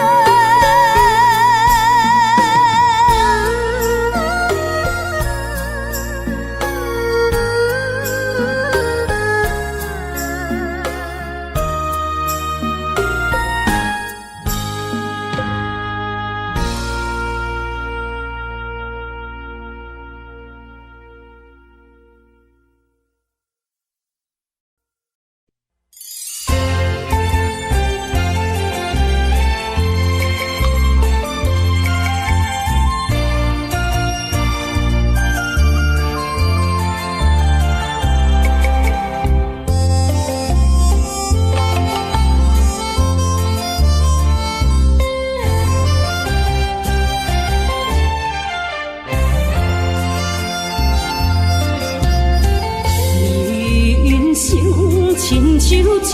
亲像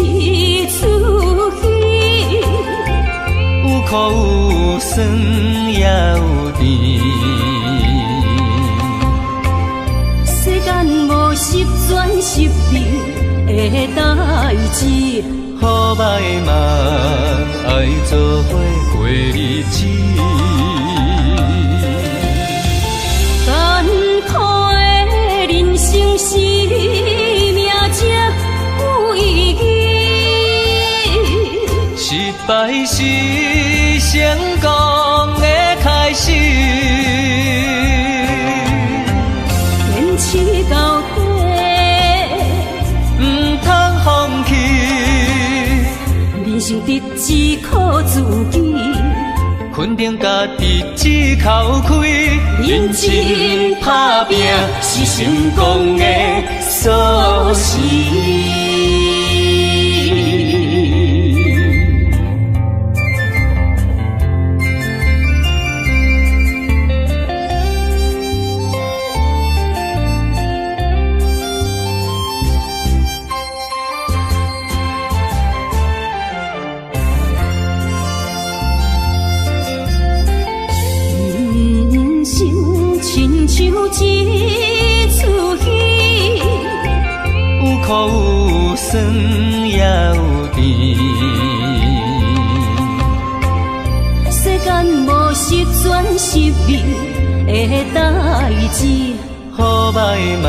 一出戏，有苦有酸也有甜。世间无十全十美的代志，好歹嘛爱做伙过日子。艰苦的人生是命才有意义，失败是成功的开始。坚持到底，不通放弃。人生得只靠自己，肯定家己只口开。认真打拼是成功的锁匙。亲像一出戏，有苦有酸也有甜。世间无十全十美的代志，好歹嘛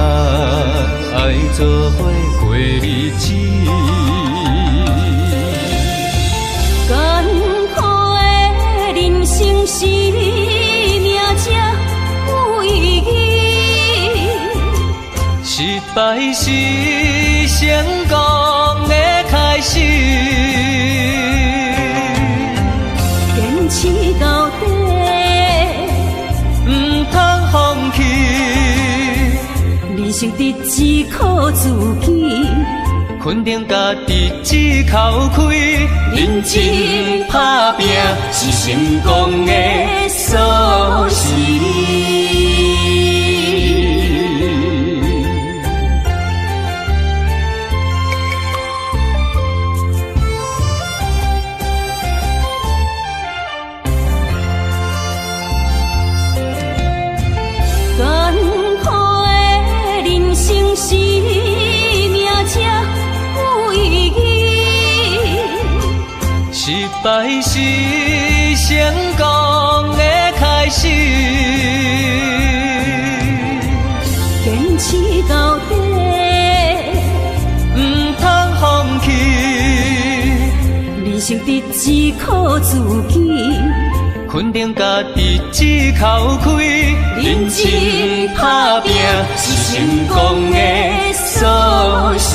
爱做伙过日子。艰苦的人生是命才有意义，失败是成功的开始。坚持到底，不通放弃。人生得只靠自己，肯定家己只口开。认真打拼是成功的锁匙。艰苦的人生是命才有意义，失败是成功的开始。坚持到底，不通放弃。人生得只靠自己，肯定家己只口开。认真打拼是成功的锁匙。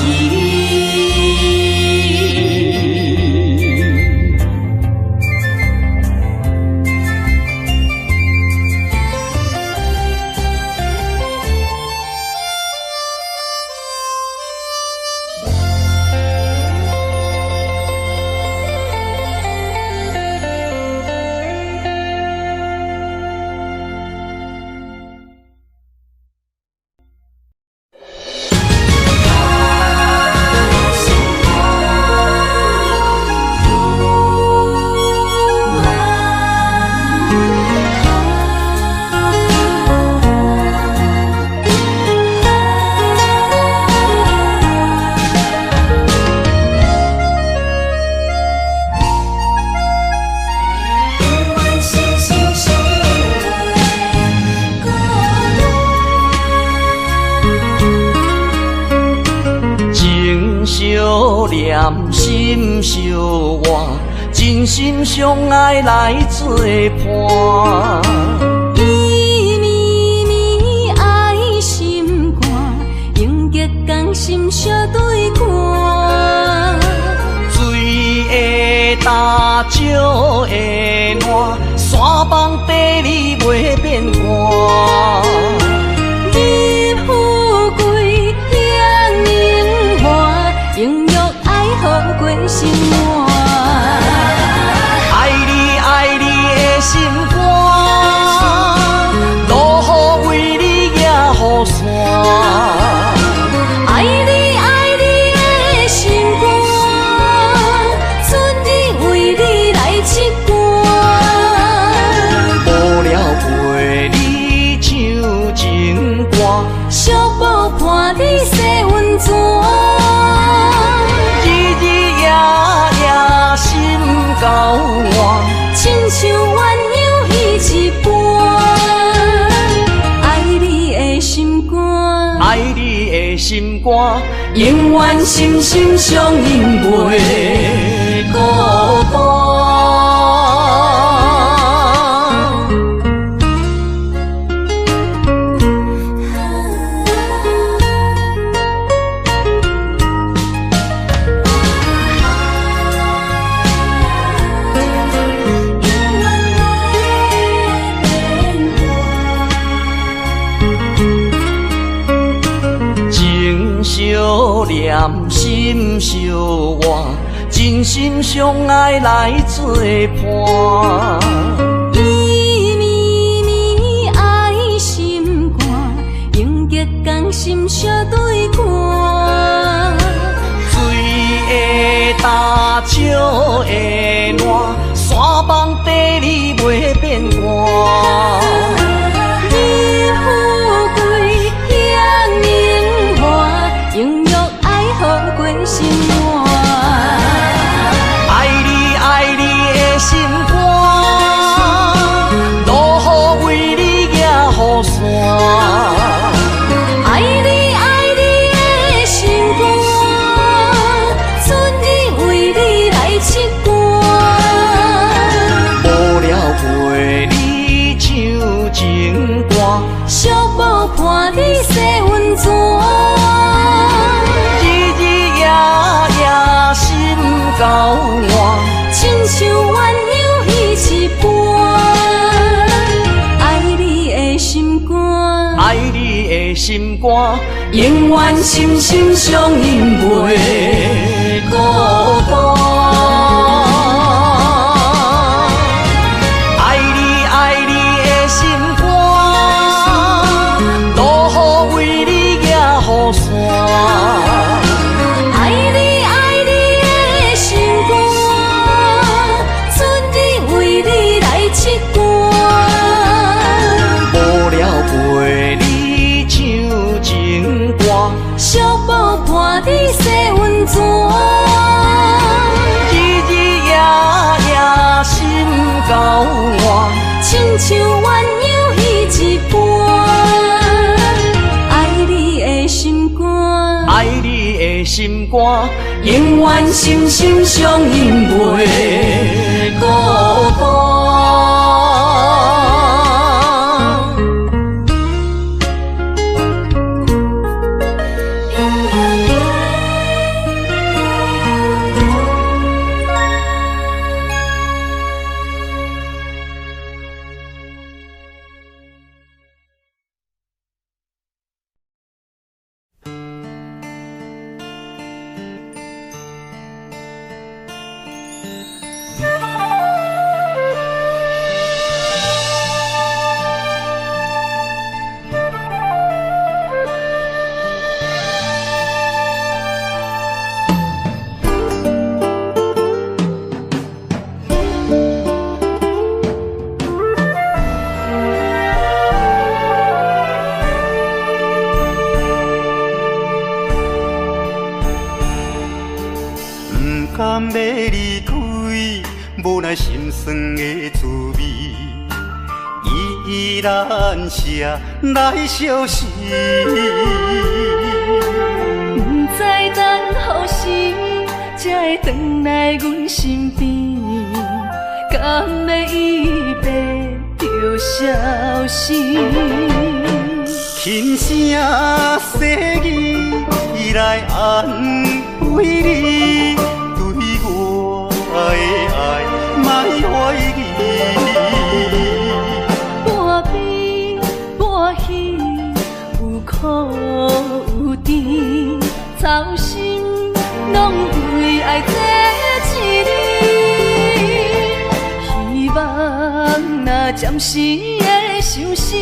念心相活，真心相爱来作伴。伊绵绵爱心肝，永结同心相对看。水的大，石的烂，山崩地裂袂变卦。你富贵享荣华，永浴爱好过生活。爱你爱你的心肝，落雨为你举雨伞。爱你爱你的心肝，春日为你来唱歌。无聊陪你唱情歌，小宝伴你洗温泉。日日夜夜心交换，亲像鸳鸯彼一般。爱你的心肝，爱你的心肝，永远心心相印袂孤单。相念心相活，真心相爱来作伴。伊绵绵爱心肝，永结同心相对看。水的大，石的烂，山崩地裂袂变卦。你富贵享荣华，永浴爱好过生活。爱你爱你的心肝，落雨为你举雨伞。爱你爱你的心肝，春日为你来唱歌。无聊陪你唱情歌，小宝伴你洗温泉。日日夜夜心交换，亲像鸳鸯彼一般。爱你的心肝，爱你的心肝，永远心心相印袂孤单。爱你爱你的心肝，落雨为你举雨伞。爱你爱你的心肝，春日为你来唱歌。无聊陪你唱情歌，小宝伴你洗温泉。日日夜夜心交换，亲像鸳鸯彼一般。爱你的心肝，爱你的心肝，永远心心相印袂孤单。甘要离开，无奈心酸的滋味，依然写来相思。不知等何时，会回来阮身边，敢要伊白着消失？轻声细语来安慰你，对我的爱莫怀疑。半悲半喜，有苦有甜，操心拢为爱这一日。希望若暂时的相思，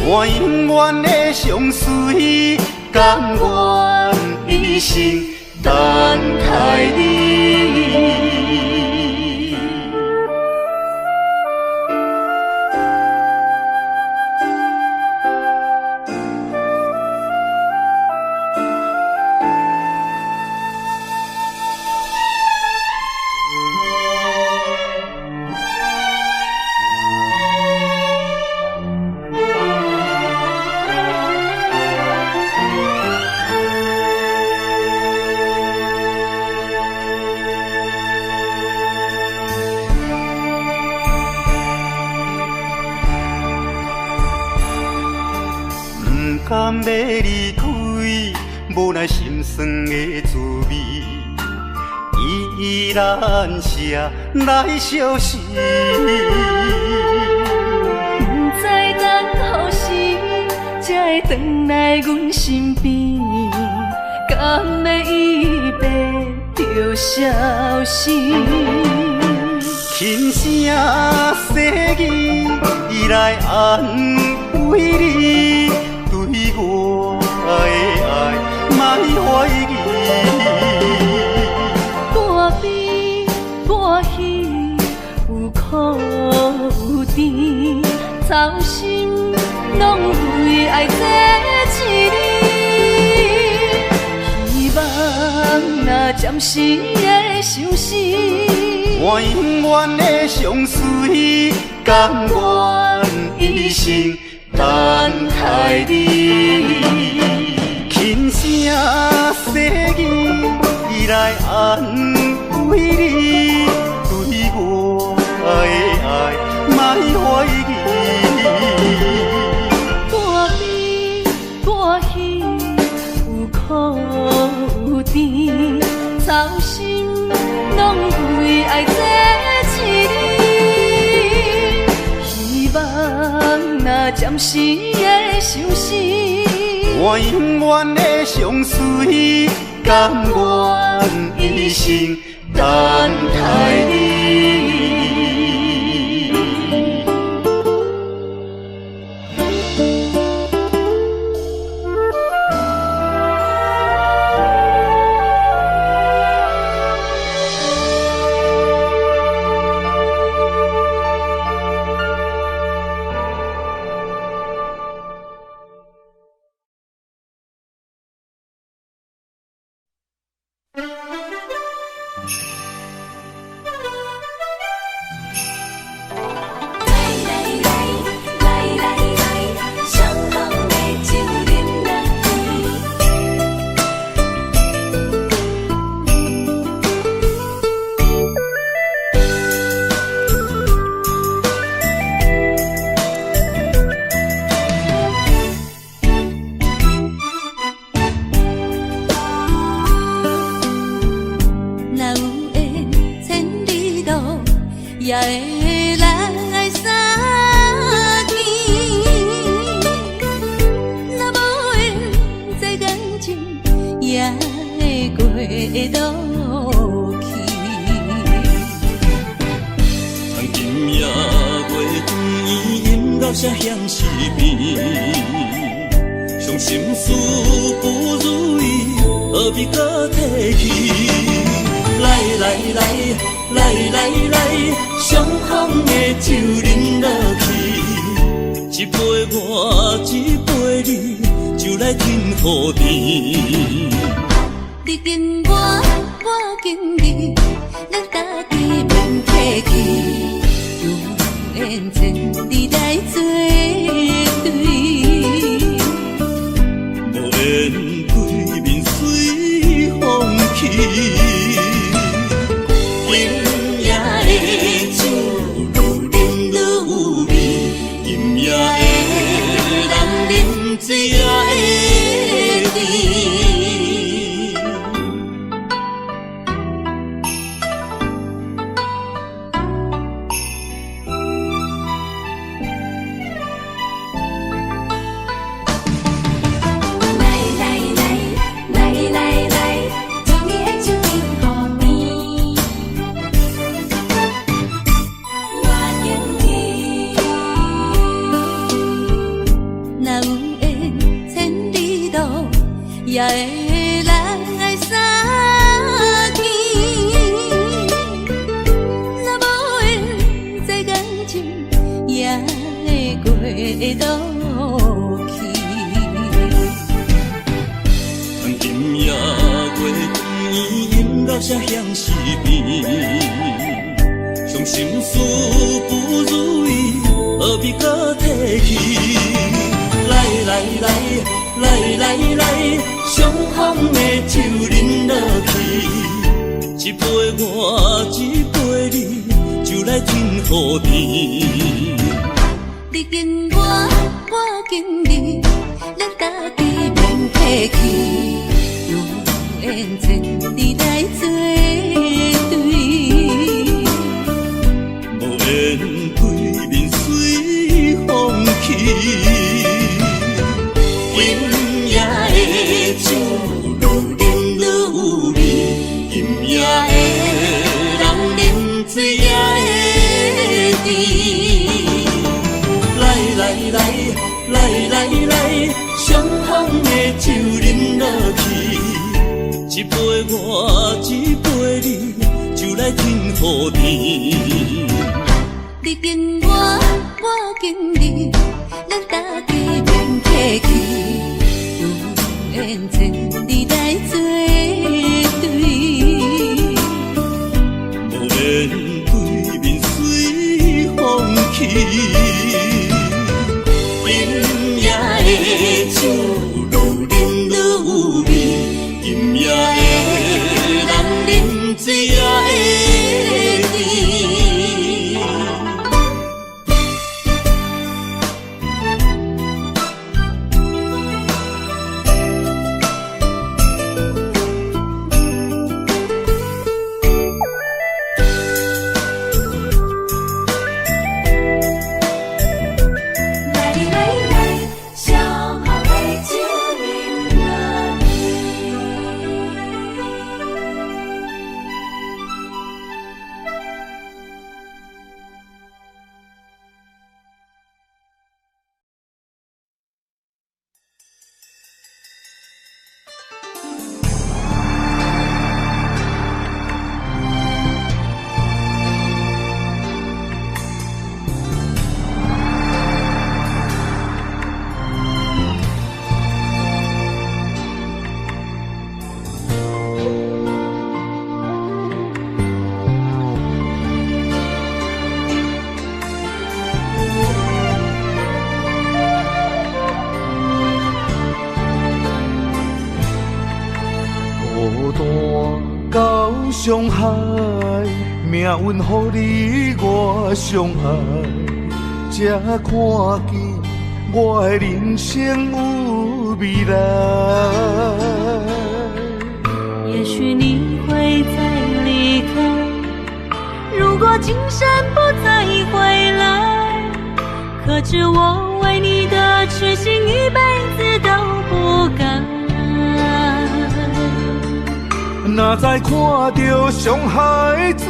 我永远的相随，甘愿一生等待你。甘要离开，无奈心酸的滋味，依然写来相思。不知等何时才会回来阮身边，敢要伊白着消失？轻声细语来安慰你，对我的爱莫怀疑。半悲半喜，有苦有甜，操心拢为爱这一日。希望若暂时的相思，我永远的相随，甘愿一生等待你。轻声细语来安慰你，对我的爱莫怀疑。半悲半喜，有苦有甜，操心拢为爱这一日。希望若暂时的相思，我永远的相随，甘愿一生等待你。也会来相见，若无缘这感情，也会过渡去。从今夜月光莺到声响时变，伤心事不如意，何必搁提起？来来来。来来来，相逢的酒饮落去，一杯我，一杯你，就来甜乎甜。你敬我，我敬你，咱家己免客气，有缘千里来作对，无缘对面随风去。饮也会人，啉水也会甜。也会来相见，若无缘这感情，也会过渡去。今夜月光暝，饮到声响是变，伤心事不如意，何必搁提起？来，相逢的酒饮落去，一杯我，一杯你，就来甜乎甜。你紧我，我紧你，咱家己免客气，有缘千里来作对，无缘对面随风起。饮也会酒，愈饮愈有味；饮也会人，啉水也会甜。来，相逢的酒饮落去，一杯我，一杯你，就来甜乎甜。你紧我，我紧你，咱家己免客气，有缘千里来作对，无缘对面随风起。饮也会酒，愈饮愈有味；饮也会人，啉水也会甜。伤害，命运予你我相爱，才看见我的人生有未来。也许你会再离开，如果今生不再回来，可知我为你的痴心一辈子都不改。若再看到伤害水，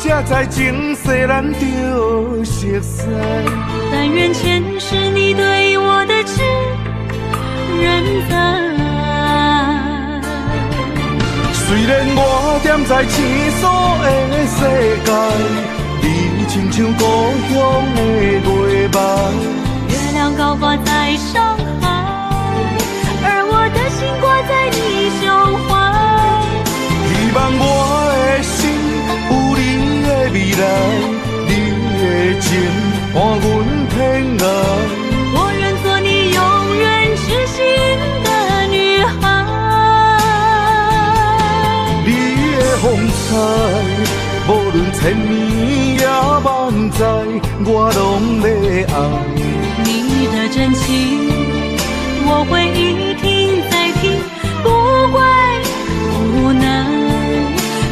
才知前世咱就熟悉。但愿前世你对我的痴仍在。虽然我踮在青锁的世界，你亲像故乡的月白。月亮高挂在上海，而我的心挂在你胸怀。希望我的心有你的未来，你的情伴阮天涯。我愿做你永远痴心的女孩。你的风采，无论千年也万载，我拢要爱。你的真情，我会一听再听，不怪无奈。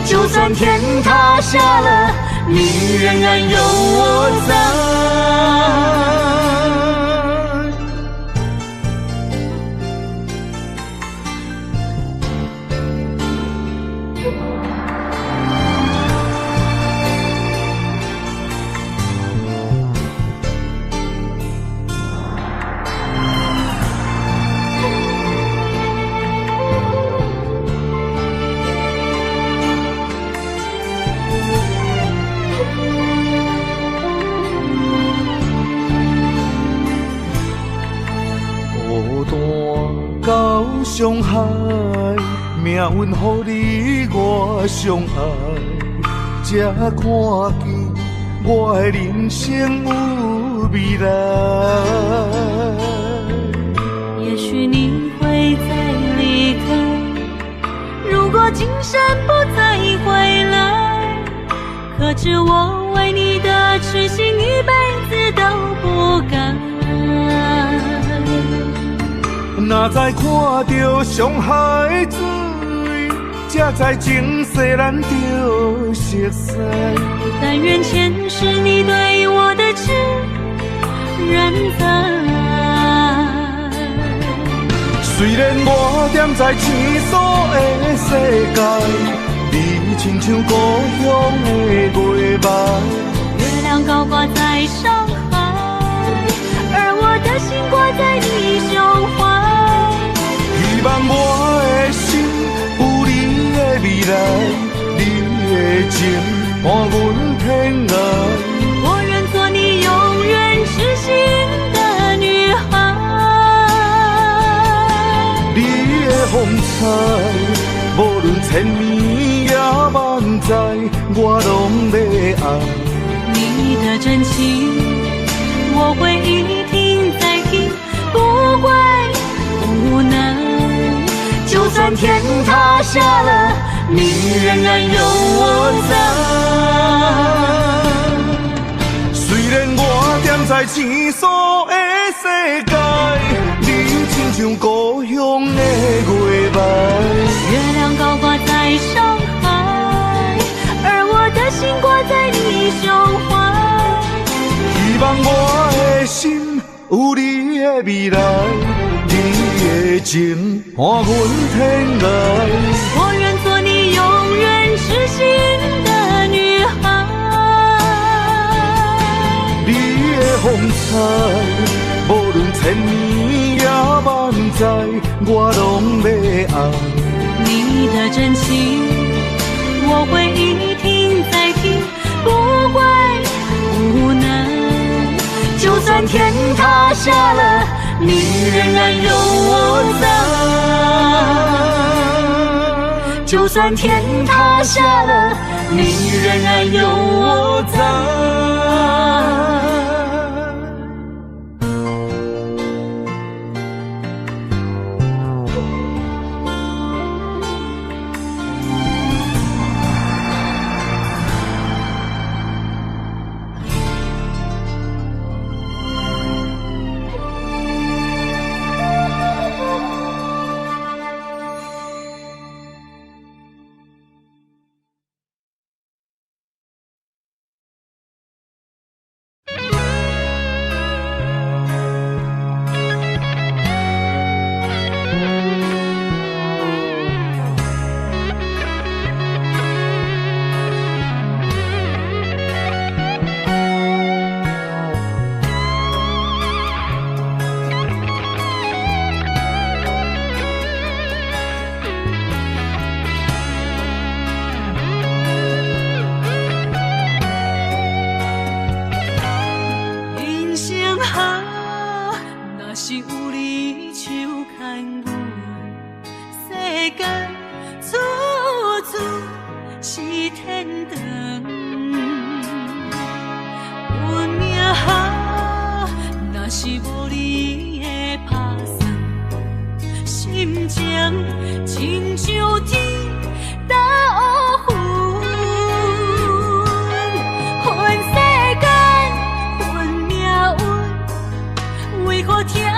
就算天塌下了，你仍然有我在。到上海，命运予你我相爱，才看见我的人生有未来。也许你会再离开，如果今生不再回来，可知我为你的痴心一辈子都不改。若再看到上海水，才知前世咱就熟悉。但愿前世你对我的痴仍在。虽然我踮在青锁的世界，你亲像故乡的月白。月亮高挂在上海，而我的心挂在你胸怀。希望我的心有你的未来，你的情伴阮天涯。我愿做你永远痴心的女孩。你的风采，无论千年也万载，我拢要爱。你的真情，我会一听再听，不怪无奈。就算天塌下了，你仍然有我在。虽然我踮在青锁的世界，你亲像故乡的月白。月亮高挂在上海，而我的心挂在你胸怀。希望我的心有你的未来，你的情伴阮天涯。我愿做你永远痴心的女孩。你的风采，无论千年也万载，我拢要爱。你的真情，我会一听再听，不怪无奈。就算天塌下了，你仍然有我在。就算天塌下了，你仍然有我在。何听山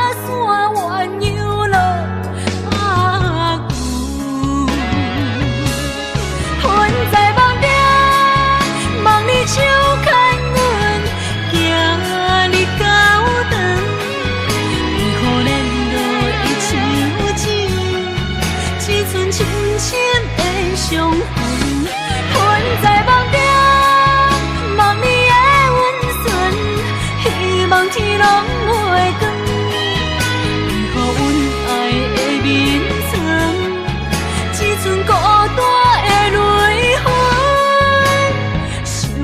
怨悠落阿牛？阮在梦中望你手牵阮，行你高长，为何连落伊像钱，只剩深深的伤痕？阮在梦中望你的温存，希望天拢袂光，为何阮爱的眠床，只剩孤单的泪痕？想要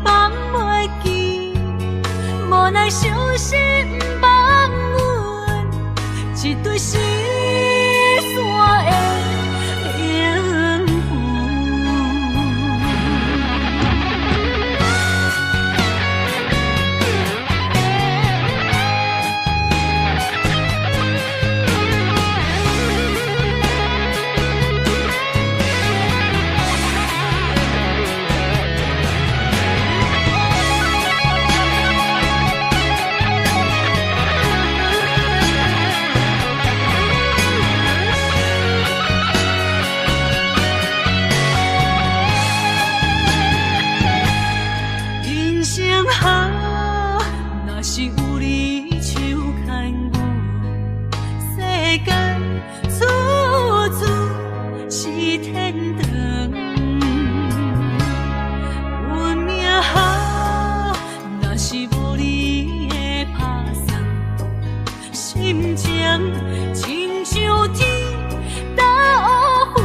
放袂记，无奈伤心放阮，一对失散的灵魂。人生好，若是有你手牵阮，世间处处是天堂。运命好，若是无你的打算，心情亲像天打乌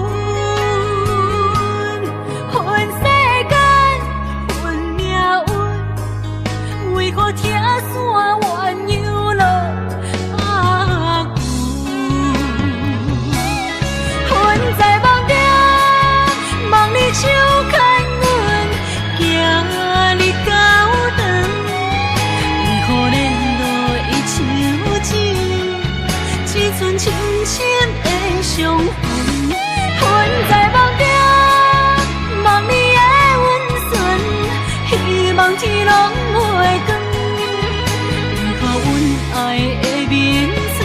云，恨世间恨命运，为何听山怨悠落阿牛？阮在梦中望你手牵阮，行你高长，为何连落伊像钱，只剩深深的伤痕？阮在梦中望你的温存，希望天拢袂光，为何阮爱的眠床，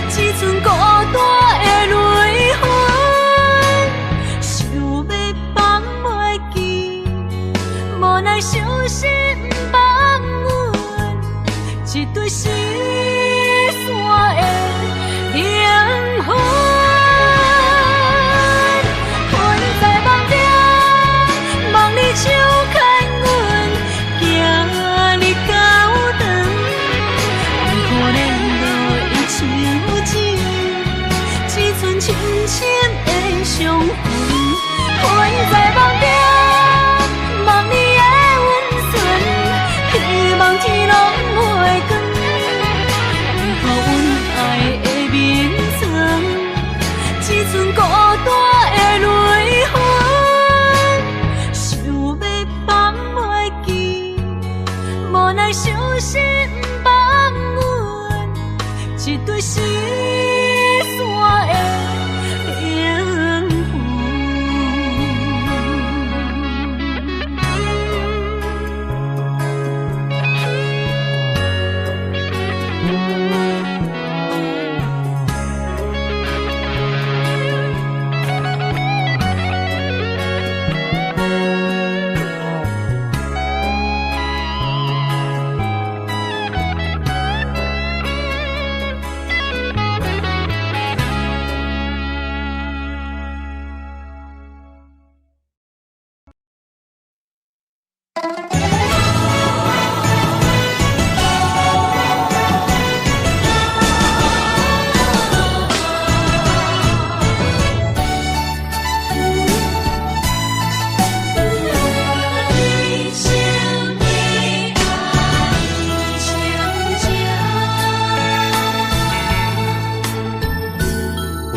只剩孤单的泪痕？想要放袂记，无奈伤心放阮，一对失散的灵魂。阮在梦中望你手牵阮，行你高长，为何连落伊像钱，只剩深深的伤痕？阮在梦中望你的温存，希望天拢袂光，为何阮爱的眠床，只剩孤单的泪痕？想要放袂记，无奈伤心放阮，一对失散的灵魂。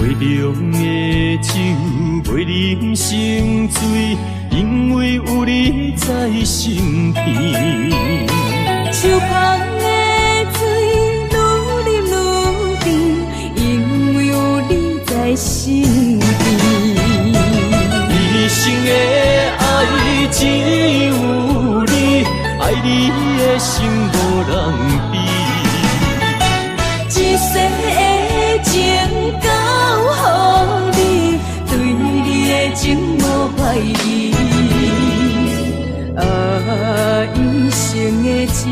杯中的酒袂啉成醉，因为有你在身边。手捧的水愈啉愈甜，因为有你在身边。一生的爱只有你，爱你的心无人比。情交予你，对你的情无怀疑。啊，一生的情，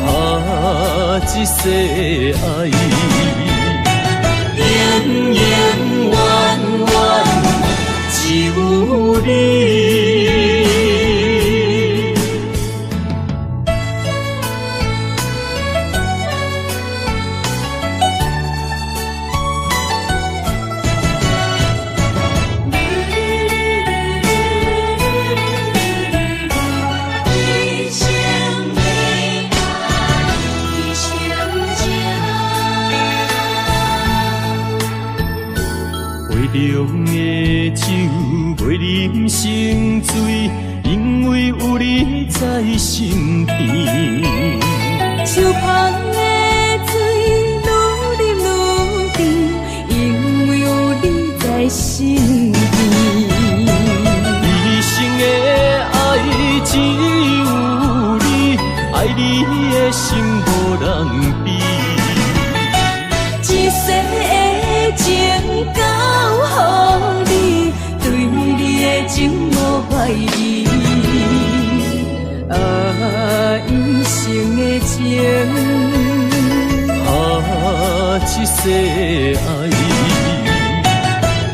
啊，一世爱，永永远远只有你。凉的酒，袂啉成醉，因为有你在身边。手捧的水，愈啉愈甜，因为有你在身边。一生的爱只有你，爱你的心无人比。一世的情交予你，对你的情无怀疑。啊，一生的情，啊，一世爱，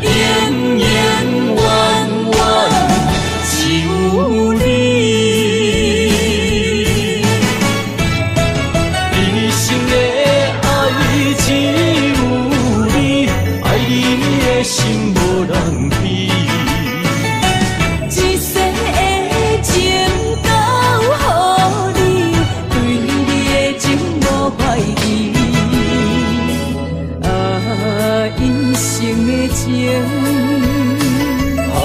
永永远远只有你。一生的爱只有你，爱你的心无人比。一世的情交予你，对你的情无怀疑。啊，一生的情，啊，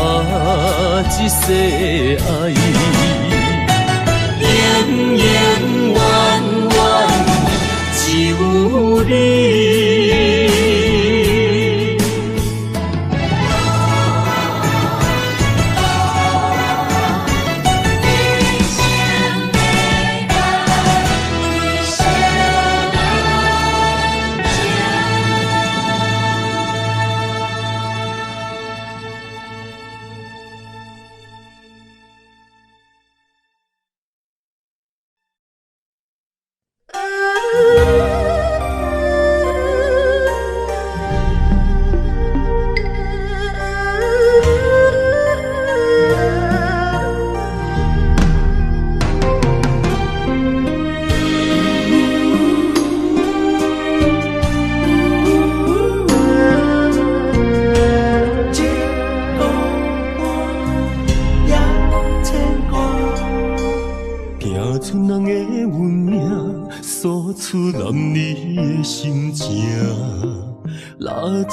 一世爱，永永远远只有你。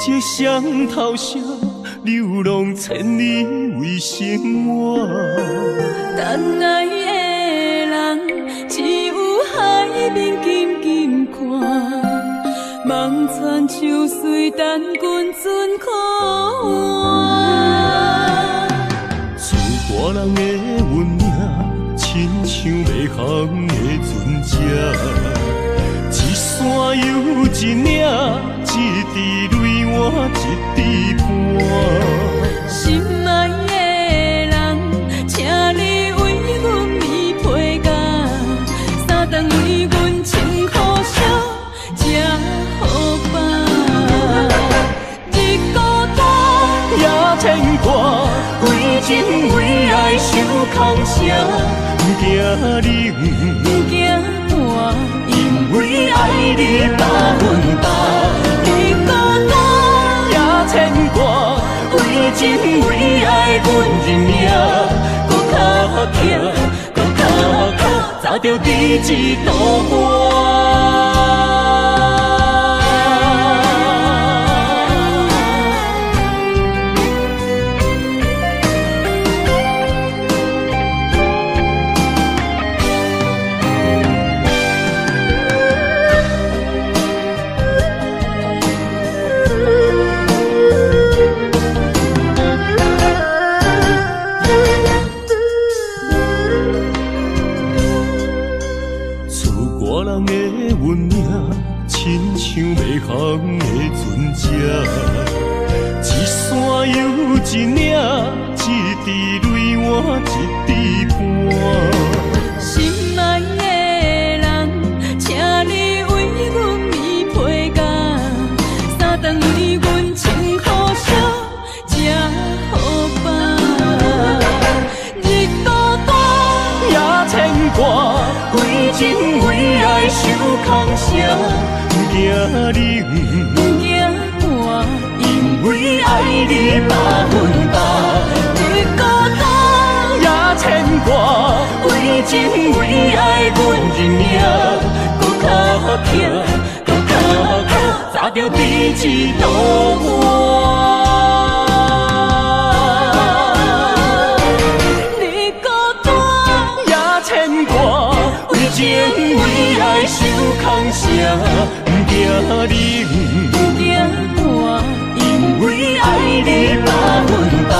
这双头蛇流浪千里为生活，等爱的人只有海面静静看，望穿秋水等君尊可换。自大人的运命，亲像袂航的船只，一山又一岭，一滴泪换一滴汗。心爱的人，请你为阮披被甲，三顿为阮穿苦烧，吃好饱。日孤单也牵挂，为情为爱受空城，不惊冷，不惊寒，因为爱你百分百。日孤单也牵挂，为情为爱阮认命，搁较强，搁较靠，早着第一道我。亲像袂空的船只，一山又一岭，一滴泪换一滴汗。心爱的人，请你为阮棉被甲，三顿为阮穿苦烧，吃好饱。日孤单也牵挂，为情为爱受空声，不惊冷，不惊寒，因为爱你百分百。日孤单也牵挂，为情为爱阮认命，搁较疼，搁较疼，早着第一道我。日孤单也牵挂，为情为爱受空声，不惊冷，不惊寒，因为爱你百分百。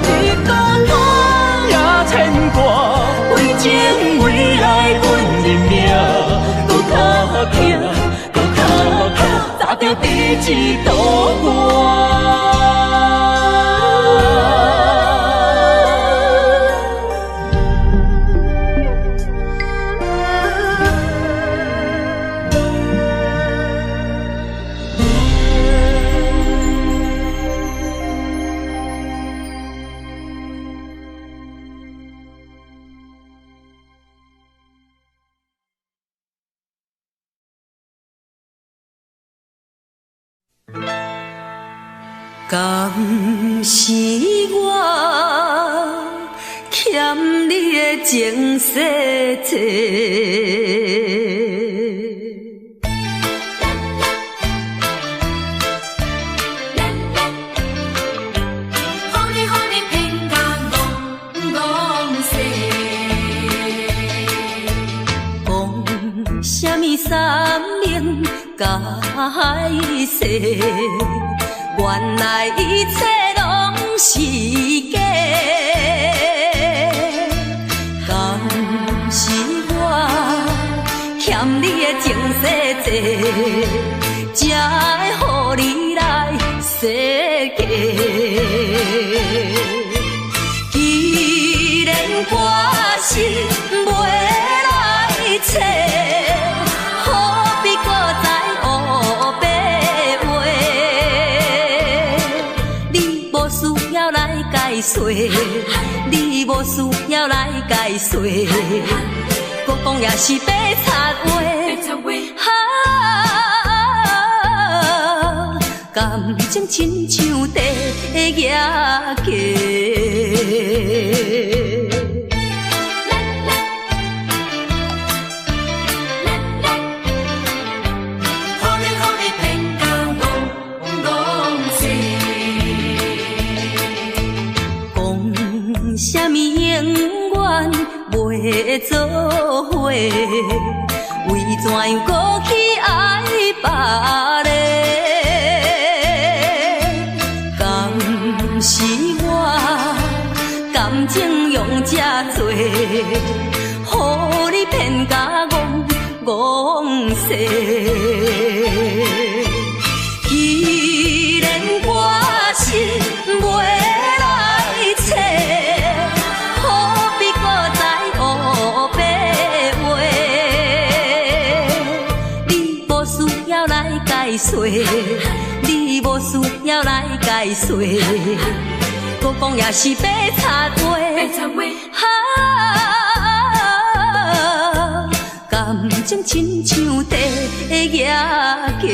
日孤单也牵挂，为情为爱阮认命，搁较疼，搁较疼，早着第一道我。敢是我欠你的情世多，予你偏甲戆讲什么三面解释？原来一切拢是假，敢是我欠你的情世多，才会予你来世界。既然我是袂来找，何必搁再黑白？你无需要来解说，搁讲也是白贼话。感情亲像地野鸡。什么永远袂做伙？为怎样搁去爱别个？敢是我感情用这多，予你骗甲戆世。既然我是袂来找，你无需要来解说，搁讲也是白贼话。感情亲像地野鸡。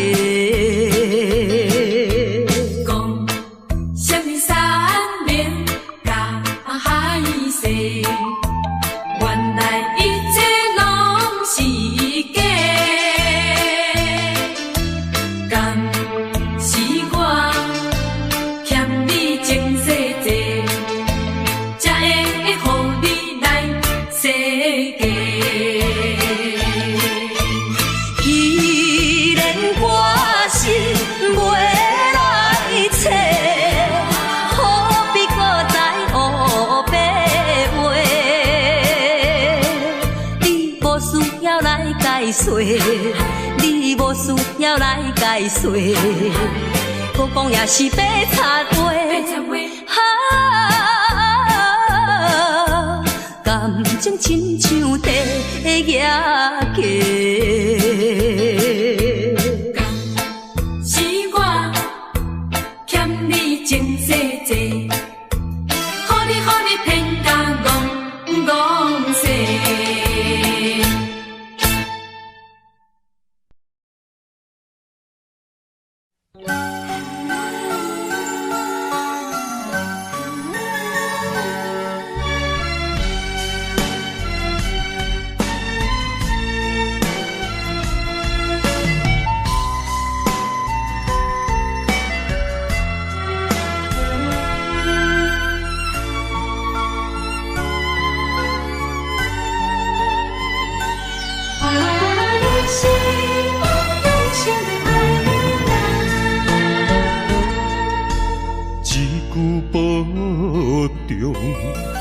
讲什么三面甲海誓，原来一切拢是假。既然我是需要来解说，你无需要来解说，我讲也是白插话。感情亲像地野鸡，是我欠你情世济，予你骗甲戆世。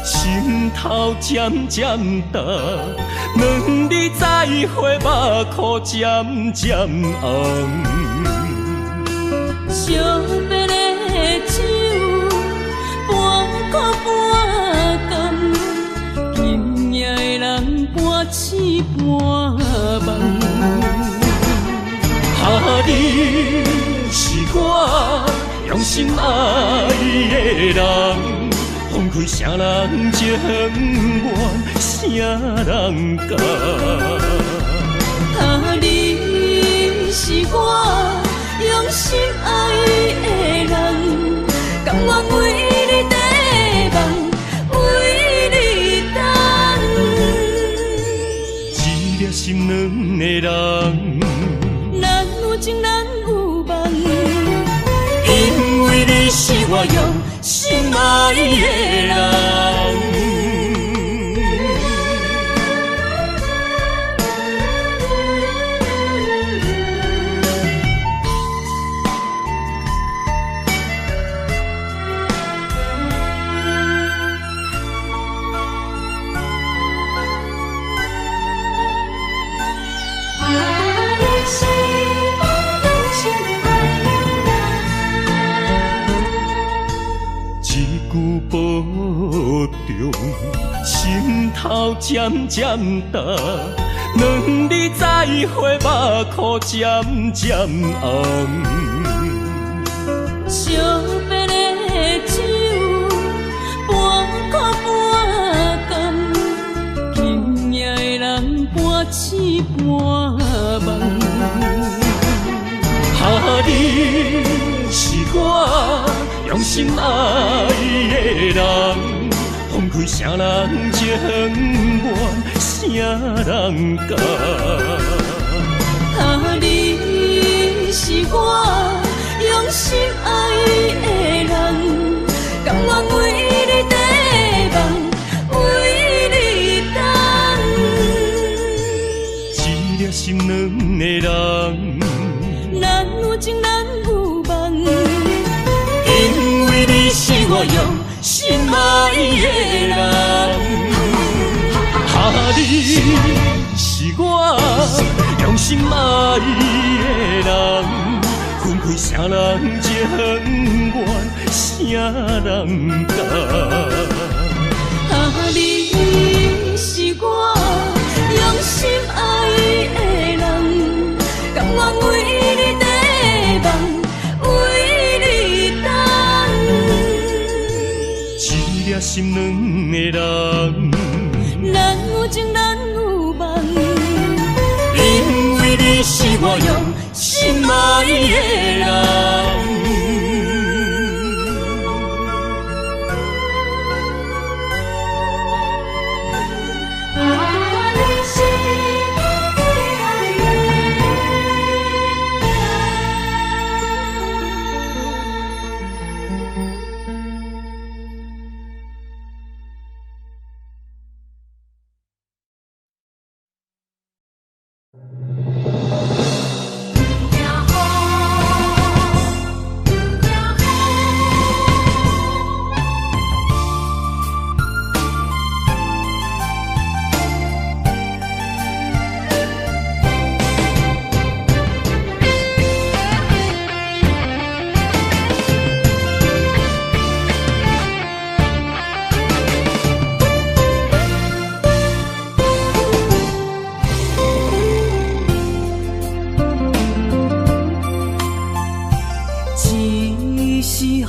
心头渐渐重，两日再会，目眶渐渐红。惜别的酒，半苦半甘，今夜的人半醒半梦。你是我用心爱的人。放开啥人情愿，啥人甘？你是我用心爱的人，甘愿为你地梦，为你等。一粒心两个人，咱有情咱有梦，因为你是我用心爱的人。保重，心头渐渐重，两日再会，目眶渐渐红。惜别的酒，半苦半甘，今夜的人半醒半梦。你是我用心爱的人，放开啥人情愿，啥人甘？你是我用心爱的人，甘愿为你地梦，为你等。一粒心两个人，咱有情咱有梦，因为你是我用心爱的人。你是我用心爱的人，分开啥人情愿，啥人甘？你是我用心爱的人，甘愿为你地梦，为你等。一粒心两个人，咱有情咱有梦，因为你是我用心爱的人。听风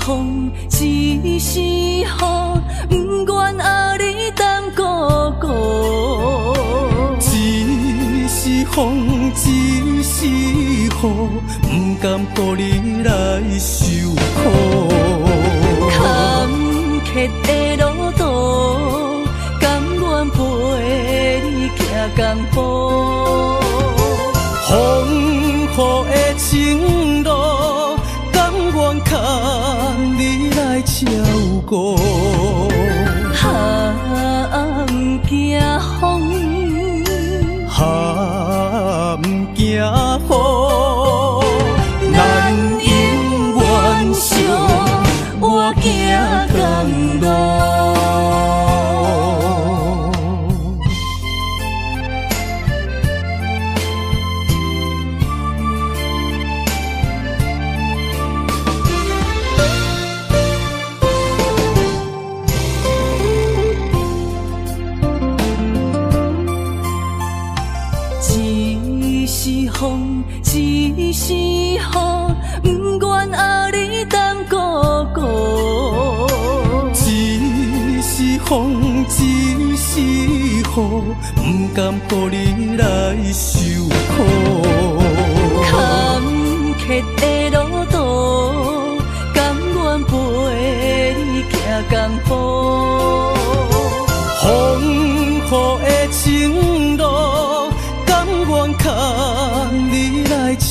风，一时雨，不愿后日当孤孤。一时风，一时雨，不甘予你来受苦。坎坷的路途，甘愿陪你行江步。风雨的情路，甘愿牵你来照顾。不惊风，不惊雨，咱永远相活行同路。一时风，一时雨，不愿后日当孤孤。一时风，一时雨，不甘予你来受苦。坎坷的路途，甘愿陪你行江步。风雨的情路，甘愿牵你来照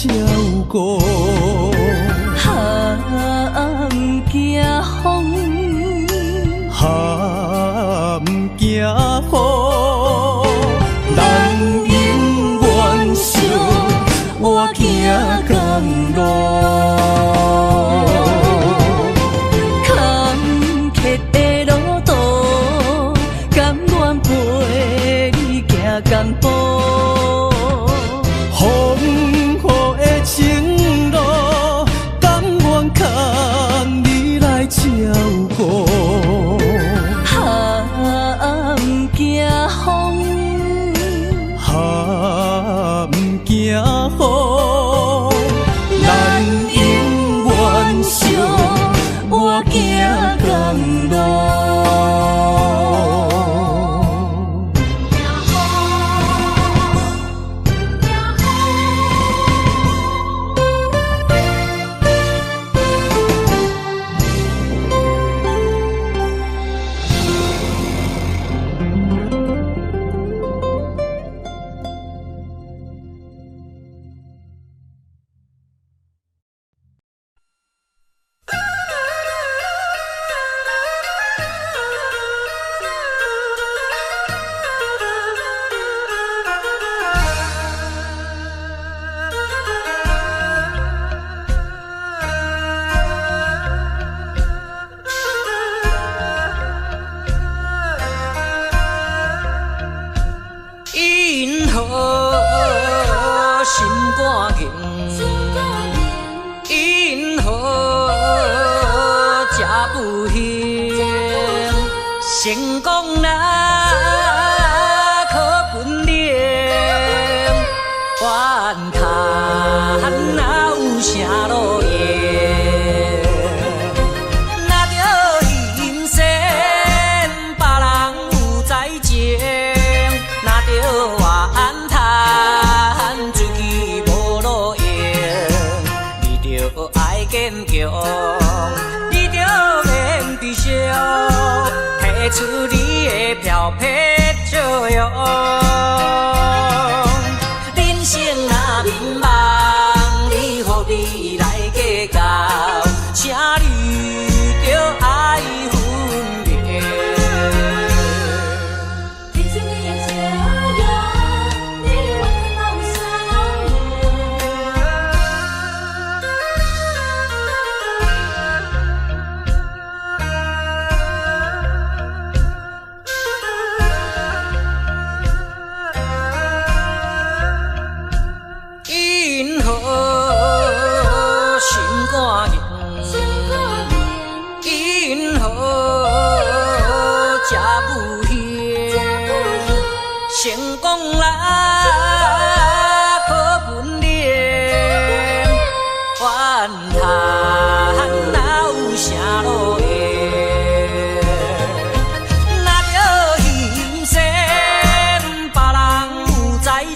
顾。不惊风，不惊雨，咱永远相活行同路。坎坷的路途，甘愿陪你行江步。风雨的情路，甘愿牵你来照顾。不惊风，不惊雨，咱永远相活行同路。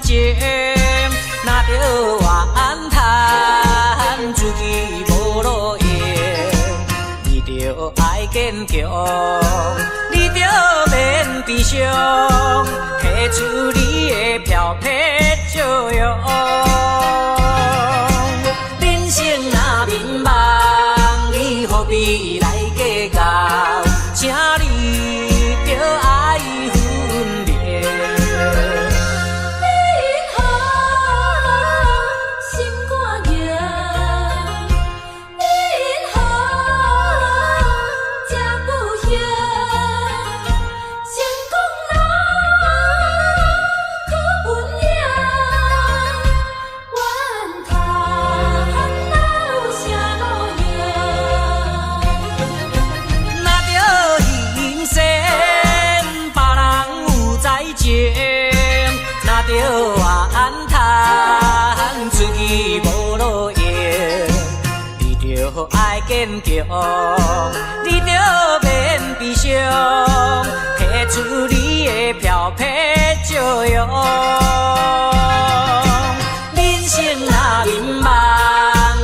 情，若着怨叹，自己无路用。你着爱坚强，你着免悲伤，提出你的漂泊笑容。人生若迷茫，你何必来计较？请你着爱分明。你好，心肝硬；你好，吃不行。成功人可本领，怨叹哪有啥路用？若着人生别人有才情，若着怨叹自己无路用。你着爱坚强，你着免悲伤，提出你的漂泊笑容。人生若迷茫，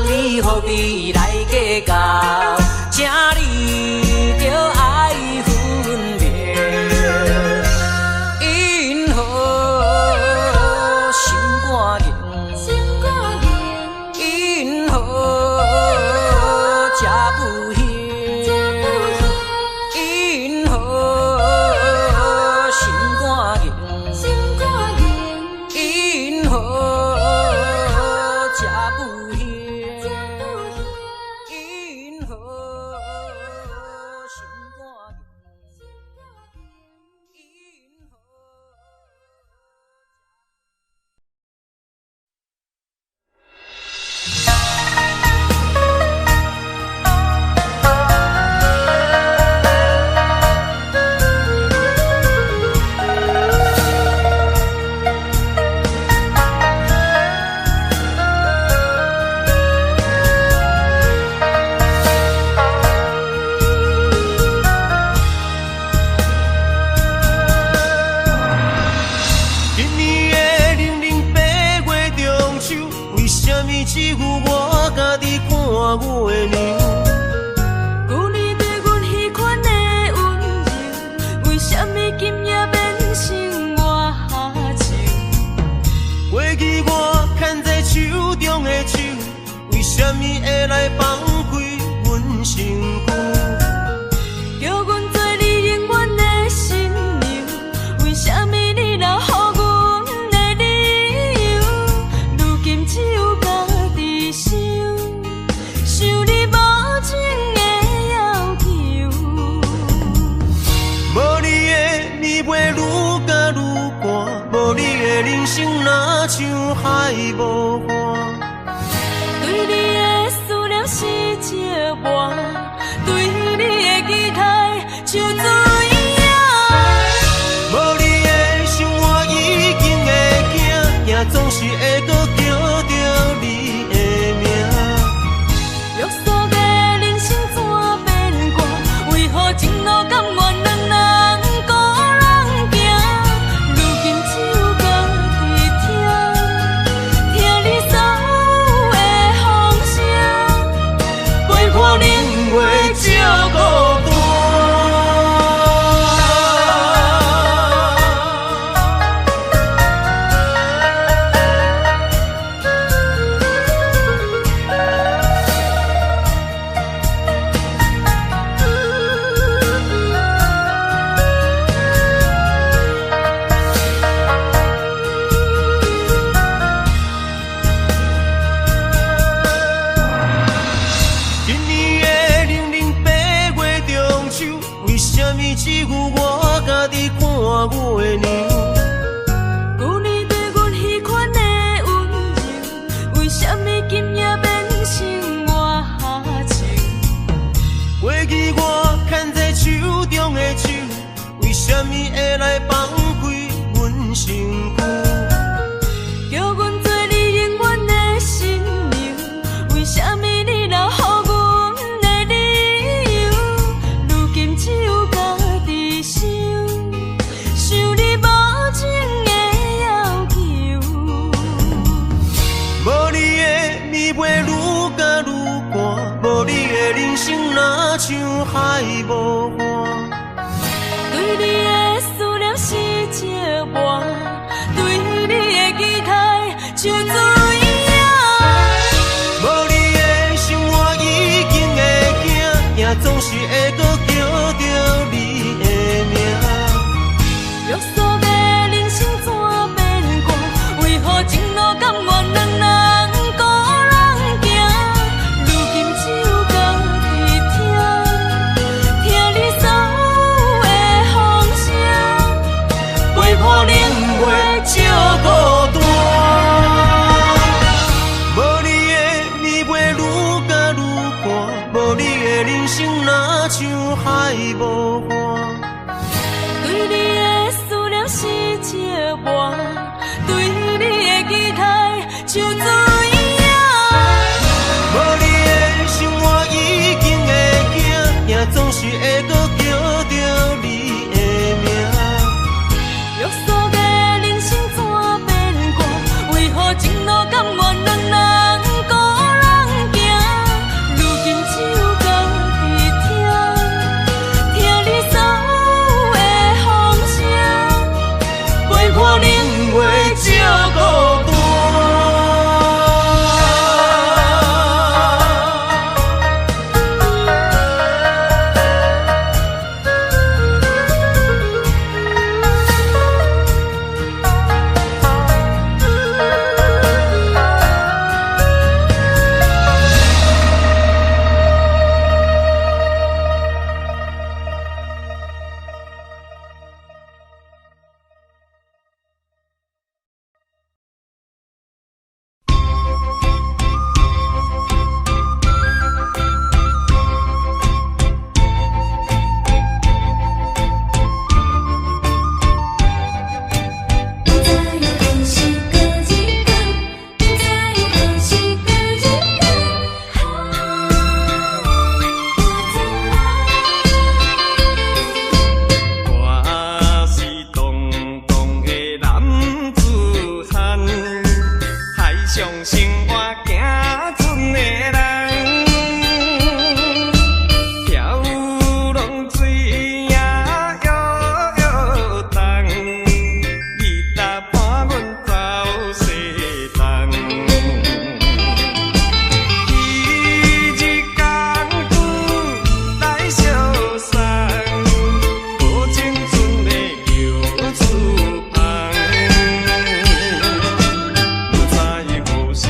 你何必来计较？请你着爱分明。因何心肝硬？心肝硬，因何吃不香？因何心肝硬？心肝硬，因何吃不香？因何心肝硬？因何？今年的00八月中秋，为什么只有我家己看月亮？旧年对阮迄款的温柔，为什么今夜变成我下手？过去我牵在手中的手，为什么会来放开阮身躯？叫阮做你永远的新娘，为什么你留予阮的理由？如今只有家己想，想你无情的要求。无你的你袂愈加愈寒，无你的人生若像海无岸。对你的思念是一半，对你的期待像水影。无你的想我已经会惊，惊总是会搁叫着你的名。约束的人生怎变卦？为何情路甘愿两人孤人行？如今只有家己听，听你所有的风声，陪看年月照孤单。今年的00八月中秋，为什么只有我家己看月亮？旧年对阮迄款的温柔，为什么今夜变成我下手？过去我牵在手中的手，为什么会来放开阮身躯？叫阮做你永远的新娘，为什么你留予阮的理由？如今只有家己想，想你无情的要求。袂愈甲愈寒，无你的人生若像海无岸。对你的思念是一碗，对你的期待像水影。无你的生活已经会惊，也总是会搁叫着你的名。约束的人生怎变卦？为何前路甘愿两人孤人行？如今只有家己听，听你所有的风声，陪伴冷月照孤单。无你的你袂愈甲愈寒，无你的人生若像海无岸。对你的思念是一碗，对你的期待像水影。无你的生活已经会惊，也总是会搁叫着你的名。约束的人生怎变卦？为何前路甘愿两人孤人行？如今只有家己听，听你所有的风声，陪伴冷月照孤单。是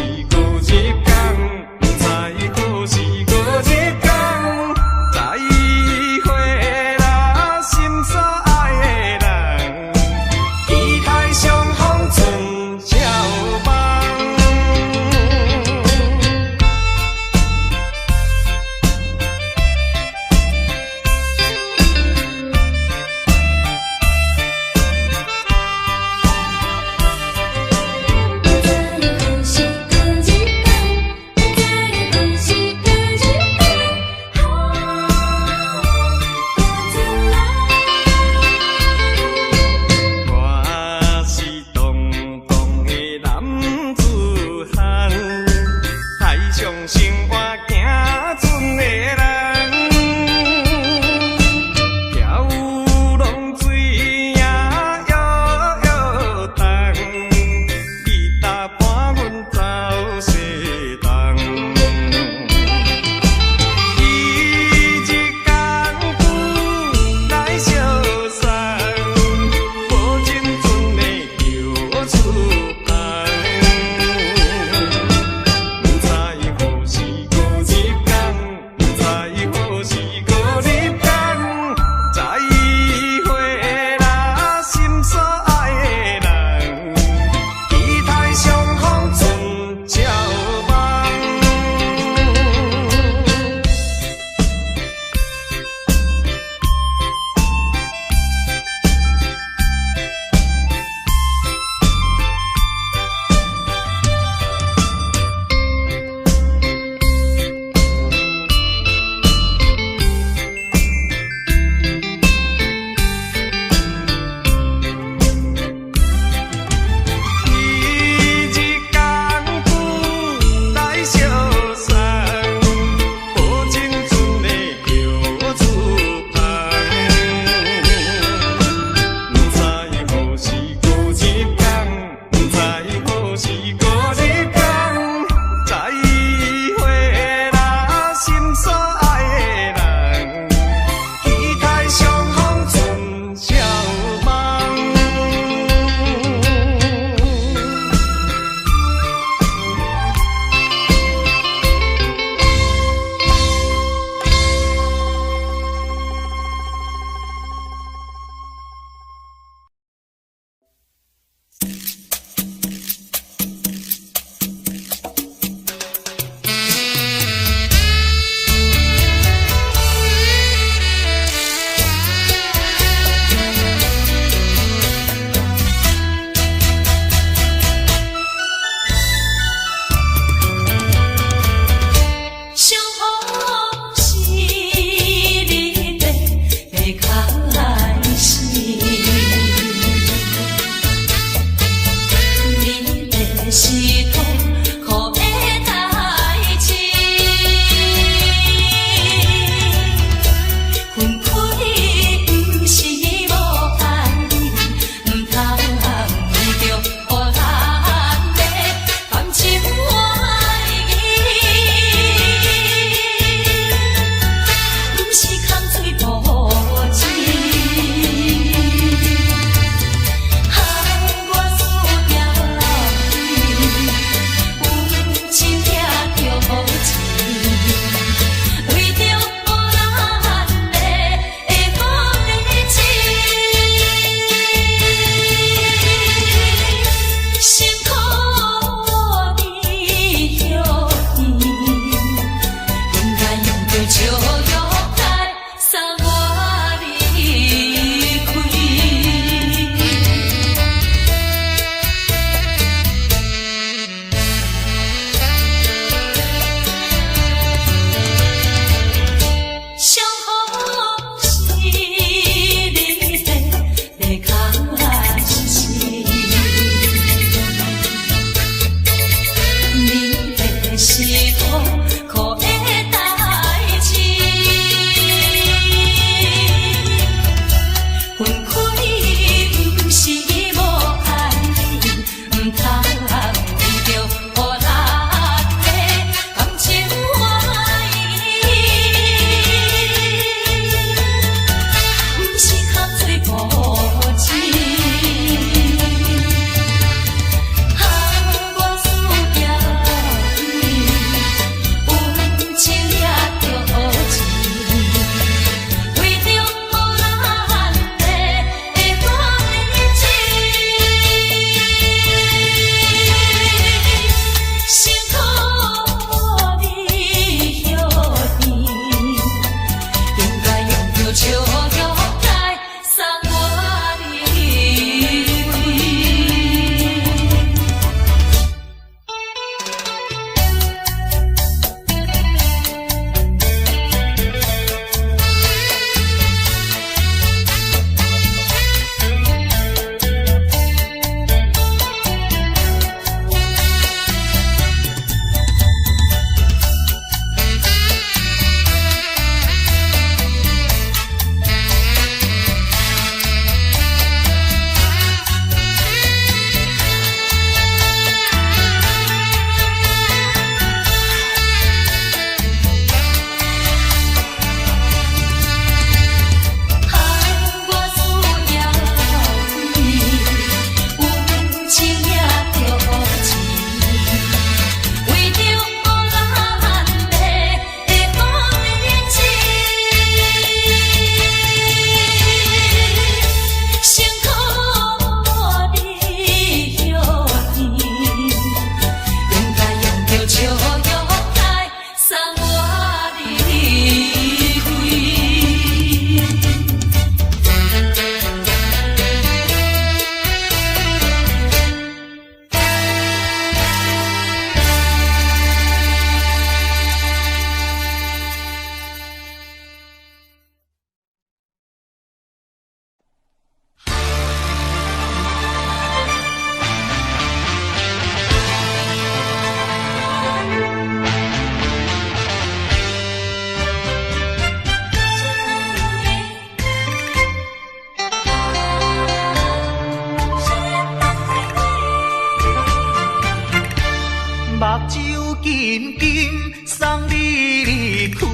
紧紧送你离开。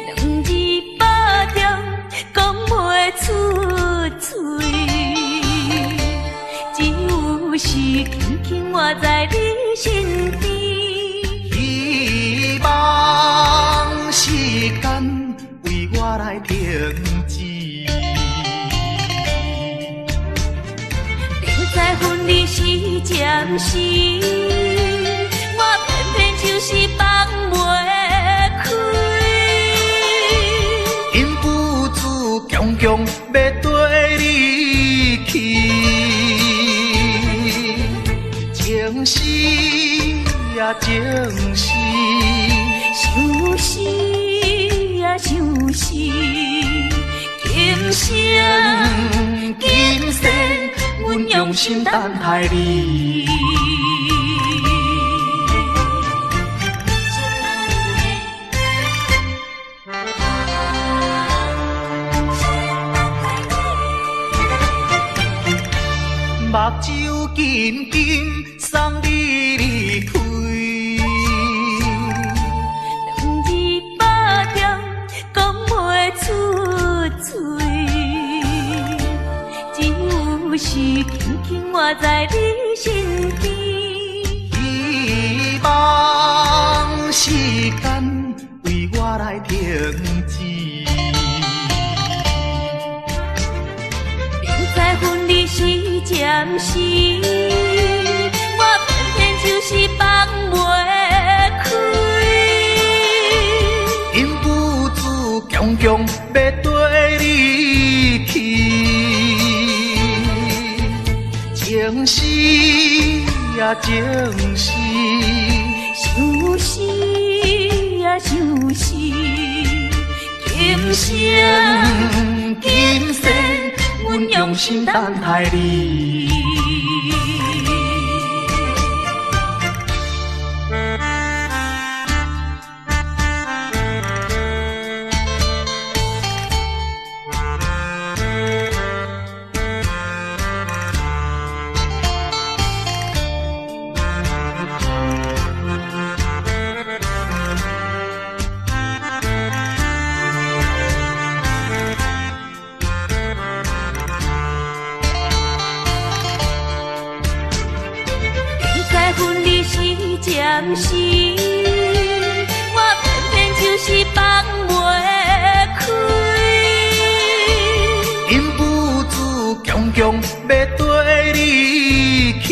两字百重讲袂出嘴，只有是轻轻活在你身边。希望时间为我来停止。 在分离时暂时，我偏偏就是放袂开。因父子强强要跟你去，情是呀情是，想是呀想是，今生今世。阮用心等待你。目睭紧紧送你离开，两字百点讲袂出嘴，只有是轻轻活在你身边。希望时间为我来停止。在分离时暂时，我偏偏就是放袂开。因不住强强要跟你去，情是呀情是，想死呀想死，今生今生阮用心等待你。暂时，我偏偏就是放袂开。因不住强强要跟你去，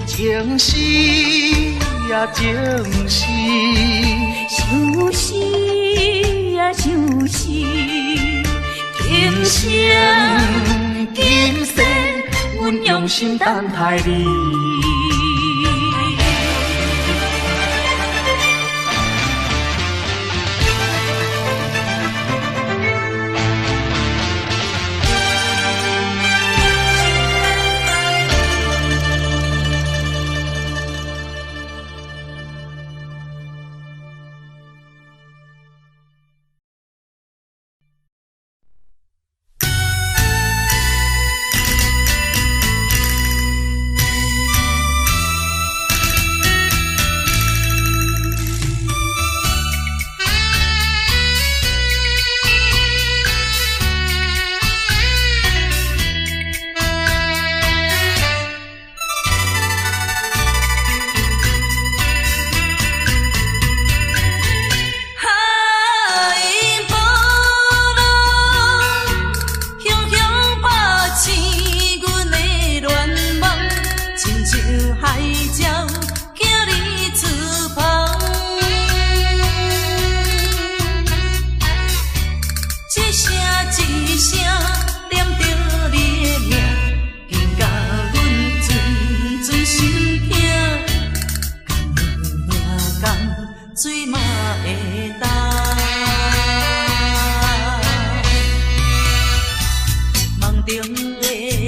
情是呀情是，想死呀想死，今生今生阮用心等待你。中的